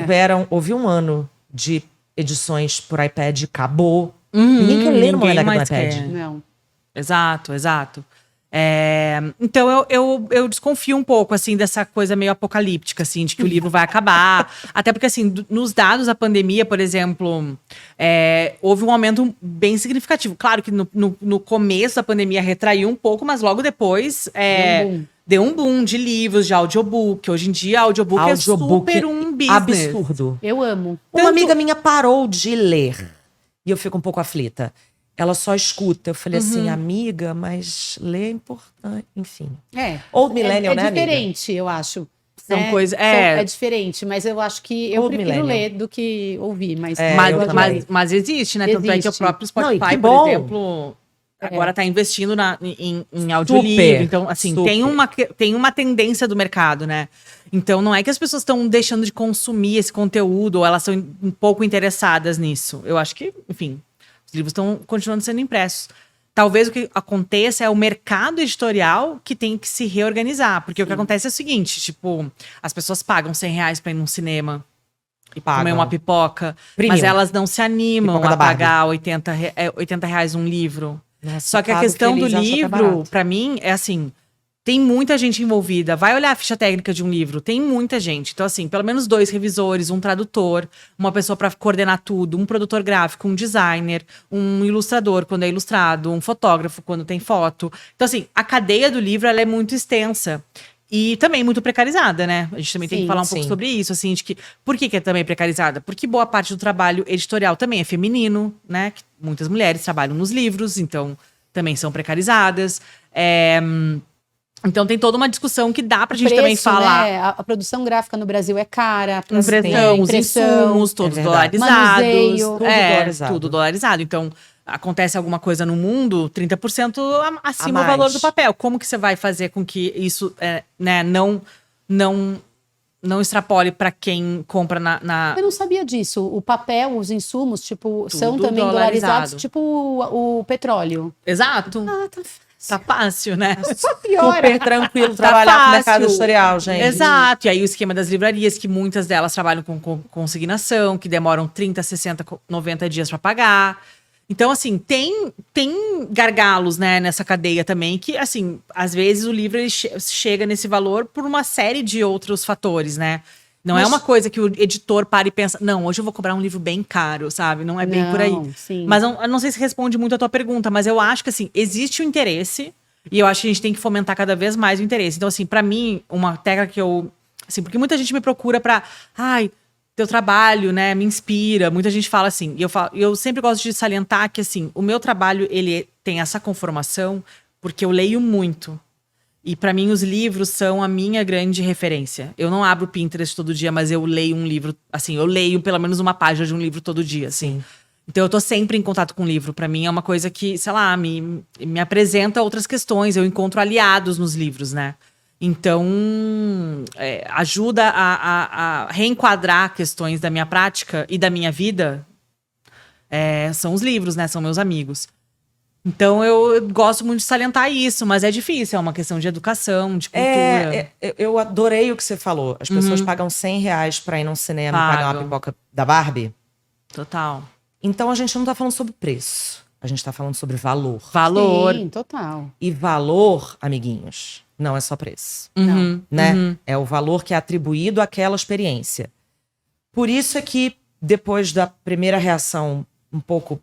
houve um ano de edições por iPad. Acabou. Ninguém quer ler numa ninguém no mais iPad. quer. Não. Exato. Então eu desconfio um pouco, assim, dessa coisa meio apocalíptica, assim, de que o livro vai acabar. Até porque, assim, nos dados da pandemia, por exemplo, houve um aumento bem significativo. Claro que no começo da pandemia retraiu um pouco, mas logo depois deu um boom de livros, de audiobook. Hoje em dia, audiobook é super um business. Absurdo. Eu amo. Uma amiga minha parou de ler. E eu fico um pouco aflita. Ela só escuta. Eu falei assim, amiga, mas ler é importante. Enfim. Old millennial, né, amiga? diferente, eu acho. São coisas... É diferente, mas eu acho que eu Old prefiro millennial. ler do que ouvir. Mas, eu também. Mas existe, né? Tanto é que o Existe. próprio Não, e Spotify, que por bom. exemplo... agora tá investindo em audiolivro. Então, assim, tem uma tendência do mercado, né? Então, não é que as pessoas estão deixando de consumir esse conteúdo ou elas são um pouco interessadas nisso. Eu acho que, enfim, os livros estão continuando sendo impressos. Talvez o que aconteça é o mercado editorial que tem que se reorganizar. Porque o que acontece é o seguinte, tipo, as pessoas pagam R$100 pra ir num cinema e comer uma pipoca, mas elas não se animam a pagar R$80 um livro. Nossa, só que a questão do livro, pra mim, é assim, tem muita gente envolvida. Vai olhar a ficha técnica de um livro, tem muita gente. Então, assim, pelo menos 2 revisores, um tradutor, uma pessoa para coordenar tudo, um produtor gráfico, um designer, um ilustrador quando é ilustrado, um fotógrafo quando tem foto. Então, assim, a cadeia do livro, ela é muito extensa. E também muito precarizada, né? A gente também tem que falar um pouco sobre isso, assim, de que... Por que é também precarizada? Porque boa parte do trabalho editorial também é feminino, né? Que muitas mulheres trabalham nos livros, então também são precarizadas. Então tem toda uma discussão que dá pra gente também falar. Né? A produção gráfica no Brasil é cara. Impressão, os insumos, todos dolarizados. Manuseio, tudo dolarizado. Então, acontece alguma coisa no mundo, 30% acima do valor do papel. Como que você vai fazer com que isso não extrapole para quem compra na... Eu não sabia disso. O papel, os insumos, tipo, são também dolarizados, tipo o petróleo. Exato. Tá fácil, né? Só piora. Super tranquilo trabalhar com o mercado editorial, gente. Exato. E aí o esquema das livrarias, que muitas delas trabalham com consignação, que demoram 30, 60, 90 dias para pagar. Então, assim, tem gargalos, né, nessa cadeia também, que, assim, às vezes o livro ele chega nesse valor por uma série de outros fatores, né? Não é uma coisa que o editor para e pensa, não, hoje eu vou cobrar um livro bem caro, sabe? Não é bem por aí. Sim. Mas eu não sei se responde muito a tua pergunta, mas eu acho que, assim, existe o interesse e eu acho que a gente tem que fomentar cada vez mais o interesse. Então, assim, pra mim, uma tecla que eu... Assim, porque muita gente me procura pra... Teu trabalho, né, me inspira. Muita gente fala assim, e eu sempre gosto de salientar que, assim, o meu trabalho, ele tem essa conformação porque eu leio muito. E pra mim os livros são a minha grande referência. Eu não abro o Pinterest todo dia, mas eu leio um livro, assim, eu leio pelo menos uma página de um livro todo dia, assim. Então eu tô sempre em contato com o livro. Pra mim é uma coisa que, sei lá, me apresenta outras questões. Eu encontro aliados nos livros, né? Então, ajuda a reenquadrar questões da minha prática e da minha vida. São os livros, né? São meus amigos. Então, eu gosto muito de salientar isso, mas é difícil. É uma questão de educação, de cultura. Eu adorei o que você falou. As pessoas pagam R$100 pra ir num cinema e pagar uma pipoca da Barbie. Total. Então, a gente não tá falando sobre preço. A gente tá falando sobre valor. Valor. Sim, total. E valor, amiguinhos, não é só preço. Né? É o valor que é atribuído àquela experiência. Por isso é que, depois da primeira reação um pouco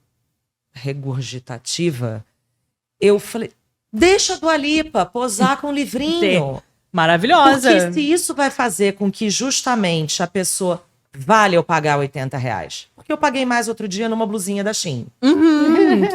regurgitativa, eu falei, deixa a Dua Lipa posar com um livrinho. Maravilhosa. Porque se isso vai fazer com que justamente a pessoa vale eu pagar R$80. Porque eu paguei mais outro dia numa blusinha da Shein.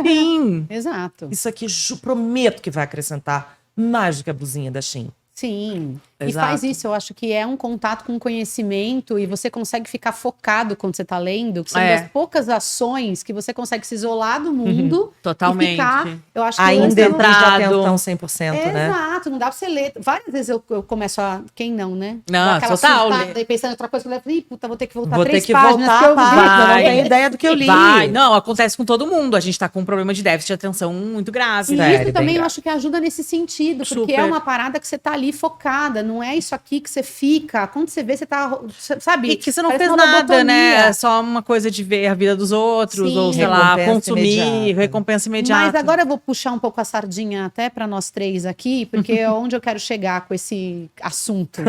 Sim. Exato. Isso aqui prometo que vai acrescentar mais do que a blusinha da Shein. Sim. Exato. E faz isso, eu acho que é um contato com conhecimento e você consegue ficar focado quando você tá lendo, que são das poucas ações que você consegue se isolar do mundo Totalmente. e ficar, eu acho que Ainda você não- exige atenção 100%, né? Exato, não dá pra você ler. Várias vezes eu começo a... Quem não, né? Não, Dá aquela total, surtada né? e pensando em outra coisa, eu falei, puta, vou ter que voltar Vou 3 ter que páginas voltar que eu a vi. página, não Vai. tenho ideia do que eu li. Não, acontece com todo mundo. A gente tá com um problema de déficit de atenção muito grave. E Sério, isso bem também eu grave. acho que ajuda nesse sentido, porque Super. é uma parada que você tá ali focada, não é isso aqui que você fica. Quando você vê, você tá, sabe? E que você não parece fez uma nada, lobotomia. né? É só uma coisa de ver a vida dos outros, Sim. ou sei lá, Recompensa consumir, imediata. recompensa imediata. Mas agora eu vou puxar um pouco a sardinha até para nós 3 aqui, porque é onde eu quero chegar com esse assunto.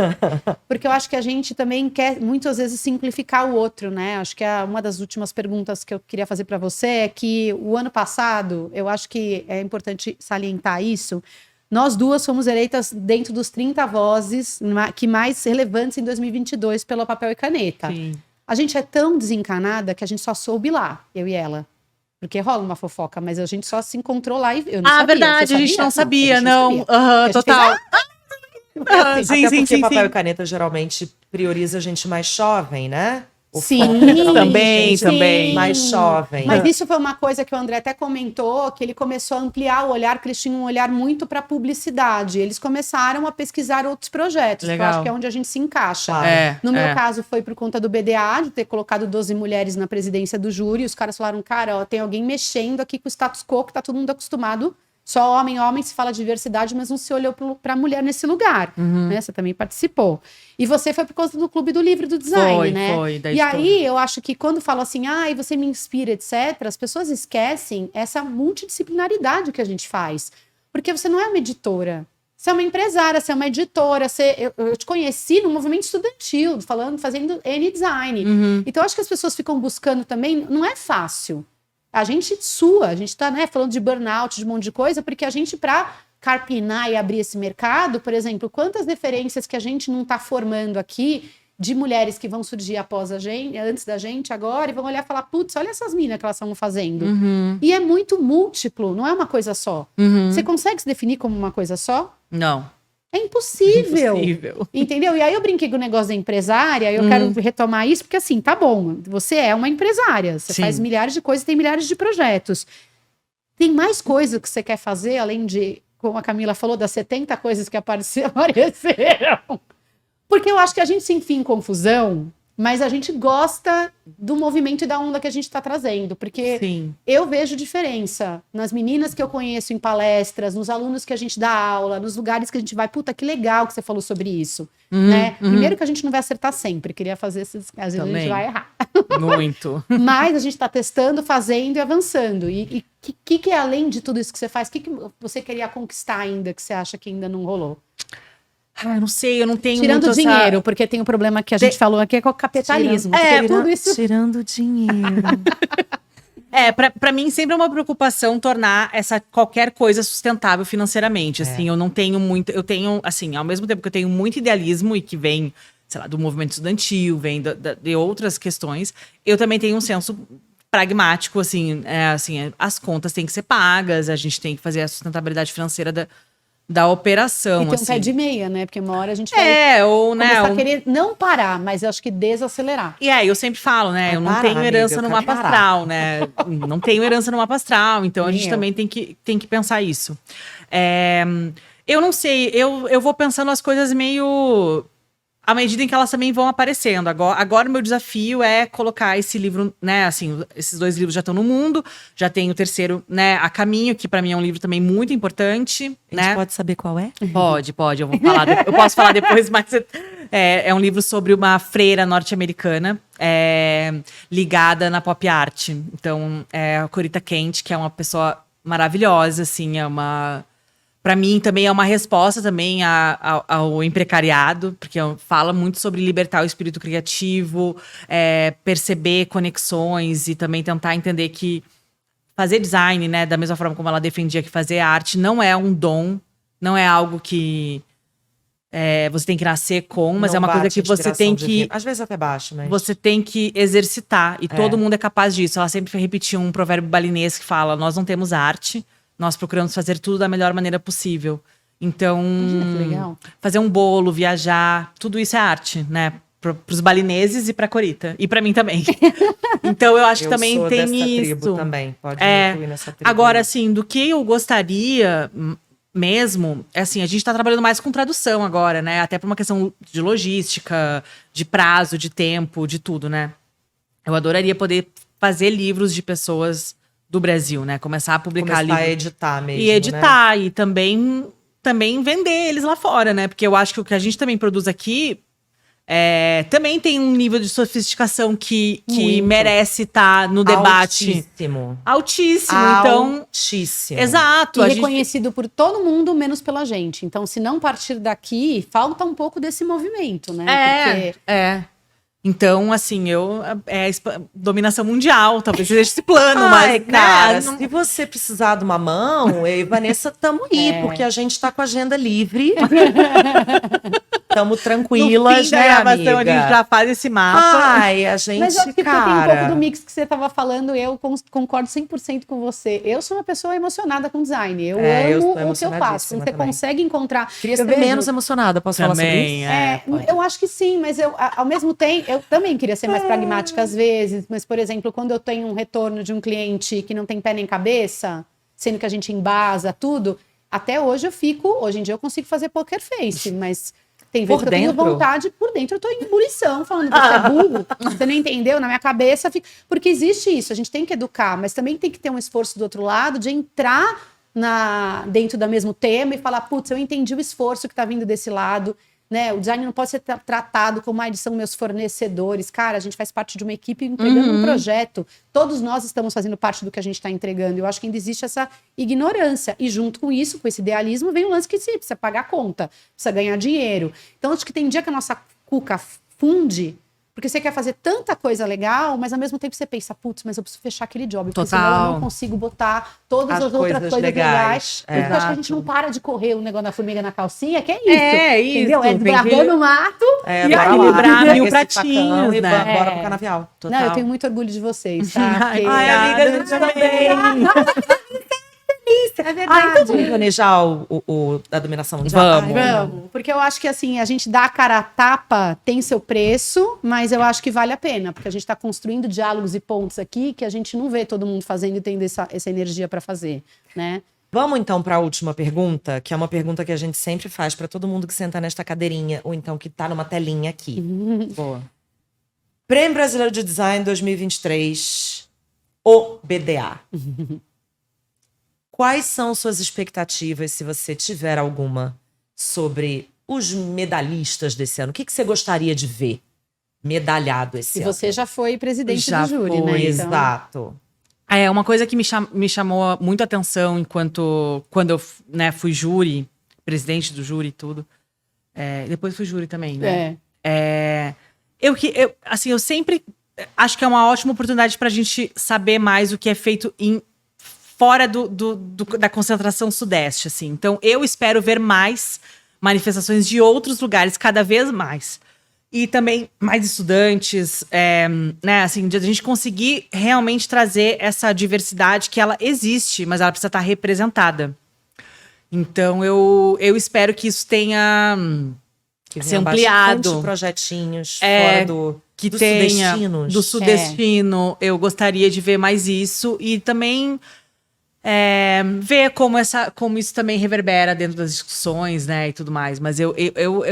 Porque eu acho que a gente também quer muitas vezes simplificar o outro, né? Acho que uma das últimas perguntas que eu queria fazer para você é que o ano passado, eu acho que é importante salientar isso. Nós duas fomos eleitas dentro dos 30 vozes que mais relevantes em 2022 pelo Papel e Caneta. Sim. A gente é tão desencanada que a gente só soube lá, eu e ela. Porque rola uma fofoca, mas a gente só se encontrou lá e eu não sabia. Verdade, Você a gente sabia? não sabia, a gente não. sabia. Aham, A gente total. fez, Sim, Até sim, porque sim, papel sim. e caneta geralmente prioriza gente mais jovem, né? Sim, Também, sim. também. mais jovem. Mas isso foi uma coisa que o André até comentou, que ele começou a ampliar o olhar, que eles tinham um olhar muito para publicidade. Eles começaram a pesquisar outros projetos, que eu Legal. acho que é onde a gente se encaixa. Claro. No meu caso, foi por conta do BDA, de ter colocado 12 mulheres na presidência do júri. E os caras falaram, cara, ó, tem alguém mexendo aqui com o status quo, que tá todo mundo acostumado. Só homem, se fala diversidade, mas não se olhou para a mulher nesse lugar. Né? Você também participou. E você foi por causa do Clube do Livro e do Design, né? Foi, da E editora. aí, eu acho que quando falo assim, e você me inspira, etc., as pessoas esquecem essa multidisciplinaridade que a gente faz. Porque você não é uma editora. Você é uma empresária, você é uma editora. Eu te conheci no movimento estudantil, fazendo N-Design. Então, eu acho que as pessoas ficam buscando também. Não é fácil. A gente tá, né, falando de burnout, de um monte de coisa, porque a gente, para carpinar e abrir esse mercado, por exemplo, quantas referências que a gente não está formando aqui de mulheres que vão surgir após a gente, antes da gente agora, e vão olhar e falar, putz, olha essas minas que elas estão fazendo. E é muito múltiplo, não é uma coisa só. Você consegue se definir como uma coisa só? Não. É impossível. Impossível. Entendeu? E aí eu brinquei com o negócio da empresária, eu quero retomar isso, porque assim, tá bom, você é uma empresária, você Sim. faz milhares de coisas, tem milhares de projetos. Tem mais coisa que você quer fazer, além de, como a Camila falou, das 70 coisas que apareceram. Porque eu acho que a gente se enfia em confusão, mas a gente gosta do movimento e da onda que a gente está trazendo. Porque Sim. eu vejo diferença nas meninas que eu conheço em palestras, nos alunos que a gente dá aula, nos lugares que a gente vai. Puta, que legal que você falou sobre isso. Né? Primeiro que a gente não vai acertar sempre. Queria fazer esses... Às vezes a gente Também. vai errar. Muito. Mas a gente está testando, fazendo e avançando. E o que é além de tudo isso que você faz? O que você queria conquistar ainda, que você acha que ainda não rolou? Eu não sei, eu não tenho Tirando muito dinheiro, porque tem o problema que a gente falou aqui, é com o capitalismo. Porque tudo isso... Tirando dinheiro. Pra mim sempre é uma preocupação tornar qualquer coisa sustentável financeiramente, assim, eu não tenho muito, eu tenho, assim, ao mesmo tempo que eu tenho muito idealismo e que vem, sei lá, do movimento estudantil, vem de outras questões, eu também tenho um senso pragmático, assim, as contas têm que ser pagas, a gente tem que fazer a sustentabilidade financeira da operação, E tem um assim. pé de meia, né? Porque uma hora a gente vai ou, né, começar a querer não parar, mas eu acho que desacelerar. E aí, eu sempre falo, né? Vai Eu não parar, tenho herança amiga, no eu mapa quero parar. astral, né? Não tenho herança no mapa astral, então a Nem gente eu. também tem que pensar isso. Eu não sei, eu vou pensando as coisas meio à medida em que elas também vão aparecendo. Agora o meu desafio é colocar esse livro, né? Assim, esses 2 livros já estão no mundo, já tem o terceiro, né? A Caminho, que pra mim é um livro também muito importante, A gente né? pode saber qual é? Pode, eu vou falar. Eu posso falar depois, mas é um livro sobre uma freira norte-americana ligada na pop art. Então, a Corita Kent, que é uma pessoa maravilhosa, assim, para mim também é uma resposta também ao emprecariado, porque fala muito sobre libertar o espírito criativo, perceber conexões e também tentar entender que fazer design, né, da mesma forma como ela defendia que fazer arte, não é um dom, não é algo que você tem que nascer com, mas Não é uma coisa bate que você inspiração tem divina. que... Às vezes até baixo, mas... Você tem que exercitar, e todo mundo é capaz disso. Ela sempre repetia um provérbio balinês que fala, nós não temos arte, nós procuramos fazer tudo da melhor maneira possível. Então, Imagina que legal. fazer um bolo, viajar, tudo isso é arte, né? Pros balineses e pra Corita. E pra mim também. Então, eu acho que também sou tem dessa isso. tribo também, pode me incluir nessa tribo. Agora, assim, do que eu gostaria mesmo, assim, a gente tá trabalhando mais com tradução agora, né? Até por uma questão de logística, de prazo, de tempo, de tudo, né? Eu adoraria poder fazer livros de pessoas do Brasil, né? Começar a publicar Começar a livros. editar mesmo, E né? editar, e também vender eles lá fora, né? Porque eu acho que o que a gente também produz aqui também tem um nível de sofisticação que Muito. merece estar no debate. Altíssimo. Altíssimo. Então, Altíssimo. exato. E a gente- reconhecido por todo mundo, menos pela gente. Então, se não partir daqui, falta um pouco desse movimento, né? Porque Então, assim, dominação mundial, talvez seja esse plano, Ai, mas, cara, né, não- se você precisar de uma mão, eu e Vanessa tamo aí, porque a gente tá com a agenda livre. Tamo No tranquilas, fim da né, gravação, amiga? a gente já faz esse mapa. Ai, a gente, Mas eu acho que cara... tem um pouco do mix que você estava falando, eu concordo 100% com você. Eu sou uma pessoa emocionada com design. Eu eu amo sou o que eu faço. emocionadíssima Quando você também. consegue encontrar. Queria eu ser vejo- menos emocionada, posso falar sobre Também, isso? pode. Eu acho que sim, mas ao mesmo tempo, eu também queria ser mais pragmática às vezes. Mas, por exemplo, quando eu tenho um retorno de um cliente que não tem pé nem cabeça, sendo que a gente embasa tudo, até hoje hoje em dia eu consigo fazer poker face, mas tem vezes Por que eu tenho dentro? vontade, por dentro eu tô em ebulição, falando, você é burro, você não entendeu, na minha cabeça fica... Porque existe isso, a gente tem que educar, mas também tem que ter um esforço do outro lado de entrar dentro do mesmo tema e falar, putz, eu entendi o esforço que tá vindo desse lado, né? O design não pode ser tratado como eles são meus fornecedores. Cara, a gente faz parte de uma equipe entregando um projeto. Todos nós estamos fazendo parte do que a gente está entregando. Eu acho que ainda existe essa ignorância. E junto com isso, com esse idealismo, vem o lance que você precisa pagar a conta, precisa ganhar dinheiro. Então, acho que tem dia que a nossa cuca funde, porque você quer fazer tanta coisa legal, mas ao mesmo tempo você pensa, putz, mas eu preciso fechar aquele job, porque senão eu Total. não consigo botar todas As as outras coisas coisas legais. legais. Por isso que eu acho que a gente não para de correr o negócio da formiga na calcinha, que é isso. É isso, Entendeu? É tem que- desbravando o mato. É, E bora equilibrar lá, pega mil esse pratinhos, facão e né? bora pro canavial. Total. Não, eu tenho muito orgulho de vocês, tá? Ai, Porque- Ai, amiga, a gente também. É verdade. Ah, então vamos planejar a dominação mundial? Vamos. Ai, Vamos, porque eu acho que assim, a gente dá a cara a tapa, tem seu preço, mas eu acho que vale a pena, porque a gente está construindo diálogos e pontos aqui que a gente não vê todo mundo fazendo e tendo essa energia para fazer, né? Vamos então para a última pergunta, que é uma pergunta que a gente sempre faz para todo mundo que senta nesta cadeirinha, ou então que tá numa telinha aqui. Boa. Prêmio Brasileiro de Design 2023, o BDA. Quais são suas expectativas, se você tiver alguma, sobre os medalhistas desse ano? O que você gostaria de ver medalhado esse E ano? você já foi presidente Já do júri, fui, né? Então, Exato. É, uma coisa que me chamou muito a atenção quando eu fui júri, presidente do júri e tudo. Depois fui júri também, né? Eu sempre acho que é uma ótima oportunidade para a gente saber mais o que é feito fora da concentração sudeste, assim. Então, eu espero ver mais manifestações de outros lugares, cada vez mais. E também mais estudantes, né, assim, de a gente conseguir realmente trazer essa diversidade que ela existe, mas ela precisa estar representada. Então, eu espero que isso tenha Que ser venha ampliado. bastante projetinhos fora dos sudestinos. do sudestino. Eu gostaria de ver mais isso e também ver como isso também reverbera dentro das discussões, né, e tudo mais. Mas eu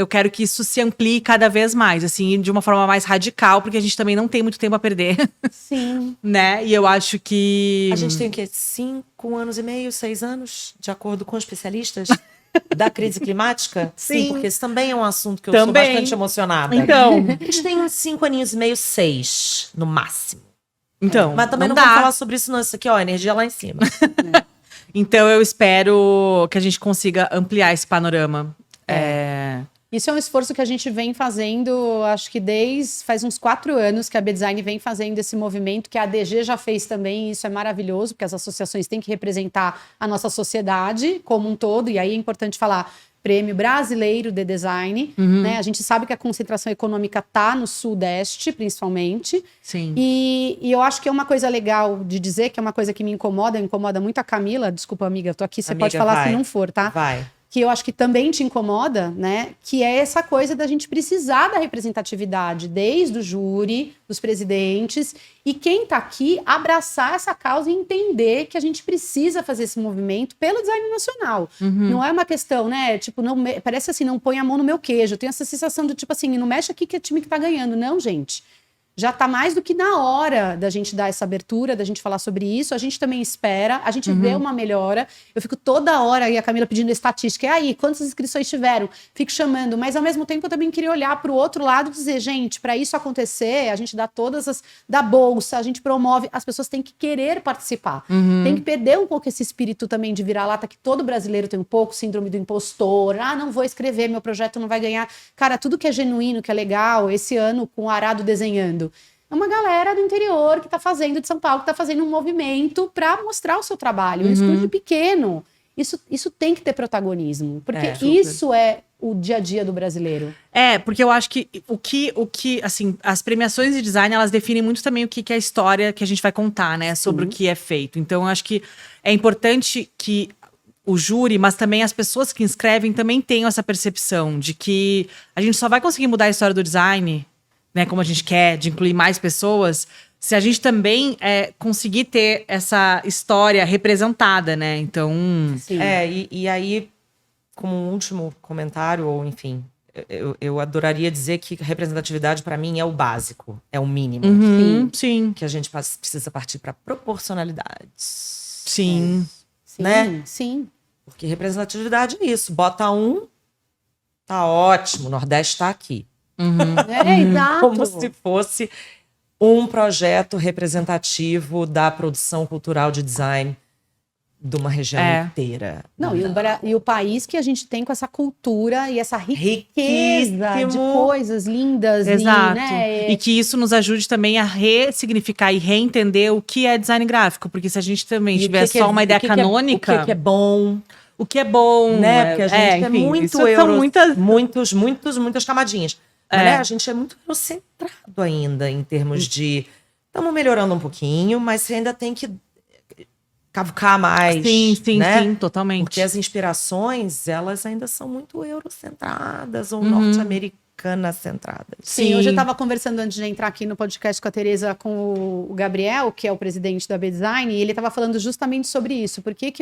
quero que isso se amplie cada vez mais, assim, de uma forma mais radical, porque a gente também não tem muito tempo a perder, sim. né? E eu acho que A gente tem o quê? 5 anos e meio, 6 anos, de acordo com especialistas, da crise climática? Sim. Porque esse também é um assunto que eu Também. sou bastante emocionada. Então, A gente tem uns 5 aninhos e meio, 6, no máximo. Mas também não dá. vamos falar sobre isso, não. Isso aqui, ó, energia lá em cima. Então eu espero que a gente consiga ampliar esse panorama. Isso é um esforço que a gente vem fazendo, acho que faz uns 4 anos que a B-Design vem fazendo esse movimento, que a ADG já fez também, e isso é maravilhoso, porque as associações têm que representar a nossa sociedade como um todo, e aí é importante falar Prêmio Brasileiro de Design, né? A gente sabe que a concentração econômica está no Sudeste, principalmente, Sim. e eu acho que é uma coisa legal de dizer, que é uma coisa que me incomoda muito a Camila, desculpa amiga, eu tô aqui, você Amiga, pode falar vai. se não for, tá? Vai. Que eu acho que também te incomoda, né? Que é essa coisa da gente precisar da representatividade, desde o júri, dos presidentes, e quem tá aqui abraçar essa causa e entender que a gente precisa fazer esse movimento pelo design nacional. Não é uma questão, né? Tipo, parece assim, não põe a mão no meu queijo. Eu tenho essa sensação de, tipo assim, não mexe aqui que é time que tá ganhando. Não, gente. Já está mais do que na hora da gente dar essa abertura, da gente falar sobre isso. A gente também espera, a gente vê uma melhora. Eu fico toda hora, e a Camila pedindo estatística. E aí, quantas inscrições tiveram? Fico chamando. Mas, ao mesmo tempo, eu também queria olhar para o outro lado e dizer, gente, para isso acontecer, a gente dá da bolsa, a gente promove. As pessoas têm que querer participar. Tem que perder um pouco esse espírito também de vira-lata, que todo brasileiro tem um pouco, síndrome do impostor. Ah, não vou escrever, meu projeto não vai ganhar. Cara, tudo que é genuíno, que é legal, esse ano com o Arado desenhando. É uma galera do interior que está fazendo, de São Paulo, que está fazendo um movimento para mostrar o seu trabalho. Um estúdio pequeno. Isso tem que ter protagonismo. Porque super. isso é o dia a dia do brasileiro? Porque eu acho que assim, as premiações de design, elas definem muito também o que é a história que a gente vai contar, né? Sobre o que é feito. Então, eu acho que é importante que o júri, mas também as pessoas que inscrevem também tenham essa percepção de que a gente só vai conseguir mudar a história do design, né? Como a gente quer, de incluir mais pessoas, se a gente também conseguir ter essa história representada, né? Então... Sim. E aí, como um último comentário, ou enfim, eu adoraria dizer que representatividade para mim é o básico, é o mínimo. Sim. Que a gente precisa partir para proporcionalidade. Sim. Sim, Né? sim. Porque representatividade é isso. Bota um, tá ótimo, o Nordeste tá aqui. Exato. Como se fosse um projeto representativo da produção cultural de design de uma região inteira. Não, e o país que a gente tem com essa cultura e essa riqueza Riquíssimo. de coisas lindas. Exato. Né? E que isso nos ajude também a ressignificar e reentender o que é design gráfico. Porque se a gente também tiver só uma ideia canônica... O que é bom. O que é bom, né? Porque a gente é muito muitas camadinhas. Mas, né, a gente é muito eurocentrado ainda em termos de... Estamos melhorando um pouquinho, mas você ainda tem que cavucar mais. Sim, totalmente. Porque as inspirações, elas ainda são muito eurocentradas ou norte-americanas centradas. Sim, hoje eu estava conversando antes de entrar aqui no podcast com a Tereza, com o Gabriel, que é o presidente da B-Design, e ele estava falando justamente sobre isso. Por que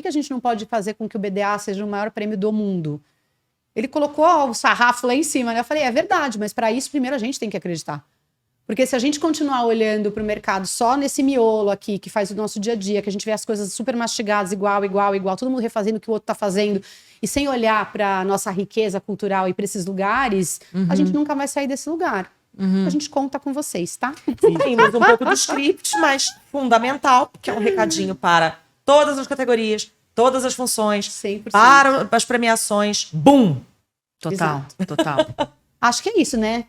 a gente não pode fazer com que o BDA seja o maior prêmio do mundo? Ele colocou o sarrafo lá em cima, né? Eu falei, é verdade, mas para isso primeiro a gente tem que acreditar. Porque se a gente continuar olhando para o mercado só nesse miolo aqui, que faz o nosso dia a dia, que a gente vê as coisas super mastigadas, igual, todo mundo refazendo o que o outro está fazendo, e sem olhar para a nossa riqueza cultural e para esses lugares, a gente nunca vai sair desse lugar. A gente conta com vocês, tá? Temos um pouco do script, mas fundamental, porque é um recadinho para todas as categorias, todas as funções, 100%. para as premiações. Bum! Total. Acho que é isso, né?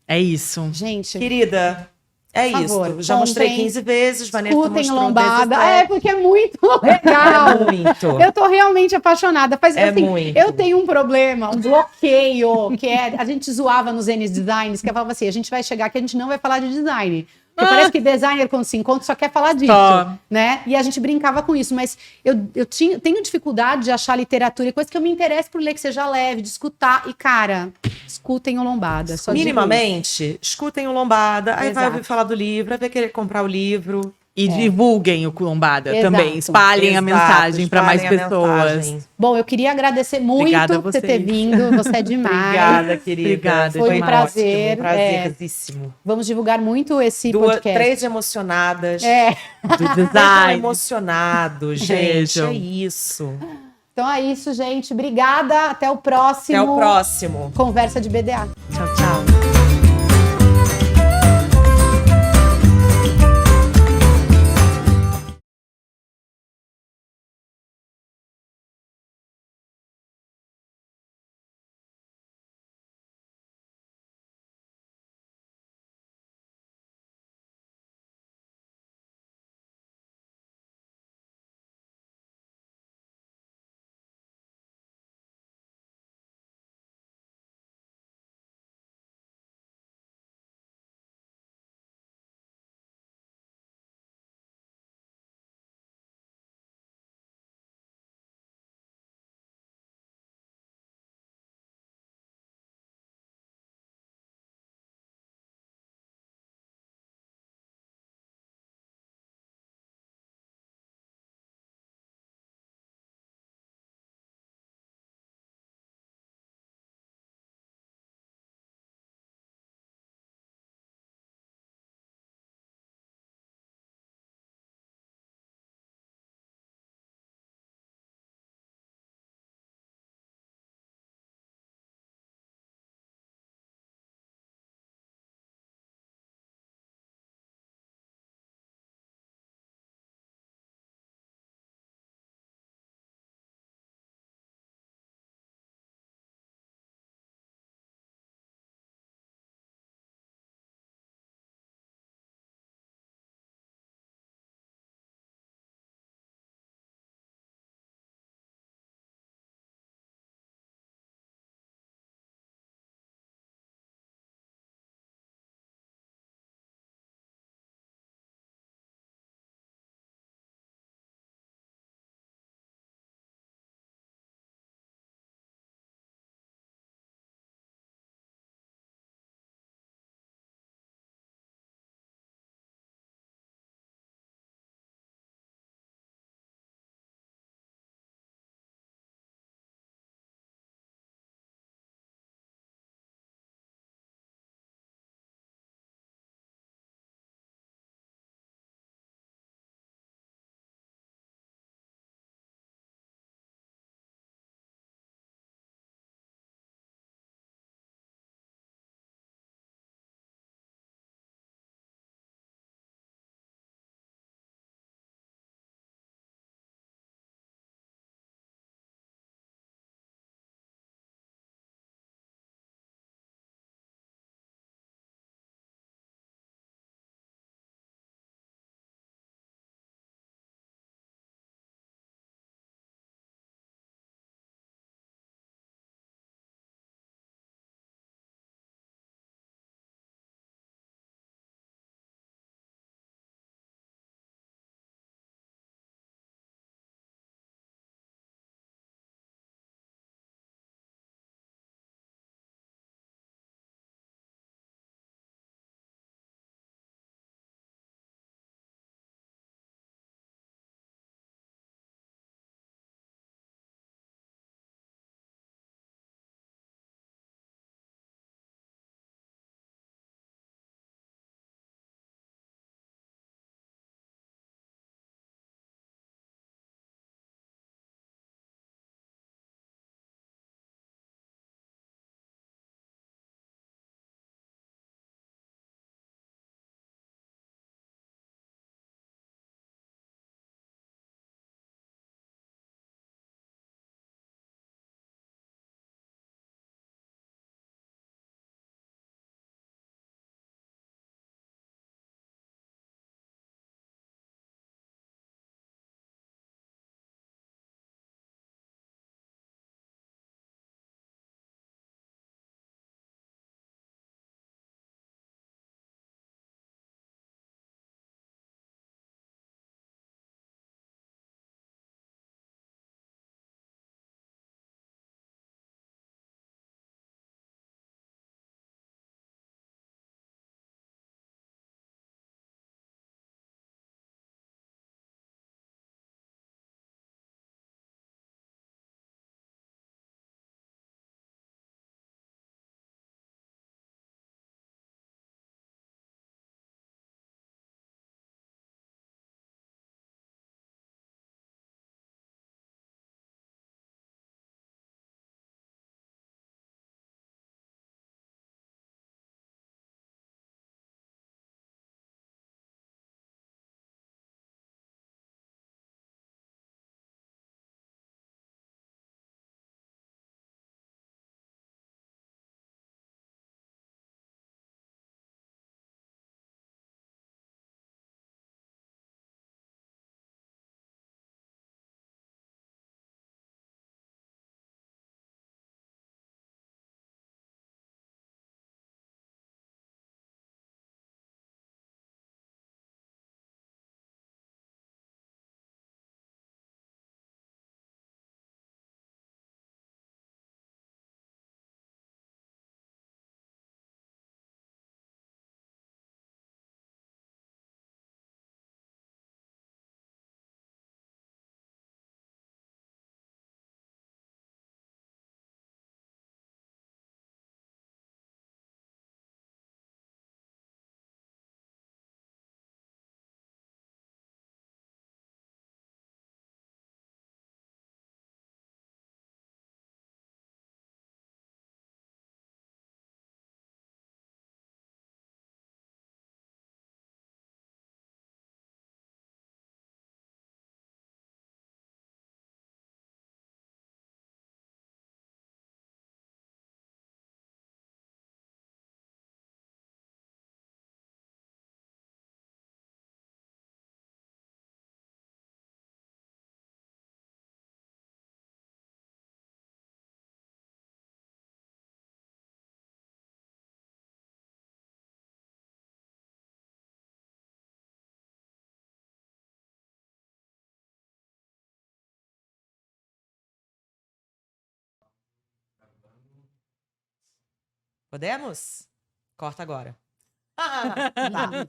É isso. Gente, querida, é por isso. favor, Já mostrei comprem, 15 vezes, Vanessa escutem mostrou Lombada. 17. Porque é muito legal. É muito. Eu tô realmente apaixonada. Muito. Eu tenho um problema, um bloqueio, que é... A gente zoava nos N Designs, que eu falava assim, a gente vai chegar aqui, a gente não vai falar de design. Porque parece que designer, quando se encontra, só quer falar disso, né? E a gente brincava com isso. Mas eu tenho dificuldade de achar literatura e coisa que eu me interesso por ler, que seja leve, de escutar. E, cara, escutem o Lombada. Só minimamente, escutem o Lombada, aí vai Exato. ouvir falar do livro, aí vai querer comprar o livro. E divulguem o Lombada Exato. também. Espalhem a mensagem para mais espalhem a pessoas. mensagem. Bom, eu queria agradecer muito Obrigada a por você vocês. ter vindo. Você é demais. Obrigada, querida. Obrigada, Foi um demais. prazer. Ótimo, um prazerzíssimo. Vamos divulgar muito esse podcast. 3 emocionadas. Do Estão design. emocionados, gente. Beijão. É isso. Então é isso, gente. Obrigada. Até o próximo. Até o próximo. Conversa de BDA. Tchau, tchau. Podemos? Corta agora. Tá.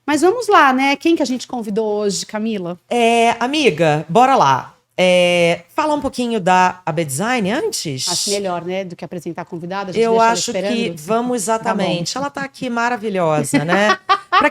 Mas vamos lá, né? Quem que a gente convidou hoje, Camila? Amiga, bora lá. Falar um pouquinho da AB Design antes? Acho melhor, né? Do que apresentar a convidada. A gente Eu deixa ela acho esperando. que vamos exatamente. Ela tá aqui maravilhosa, né? Para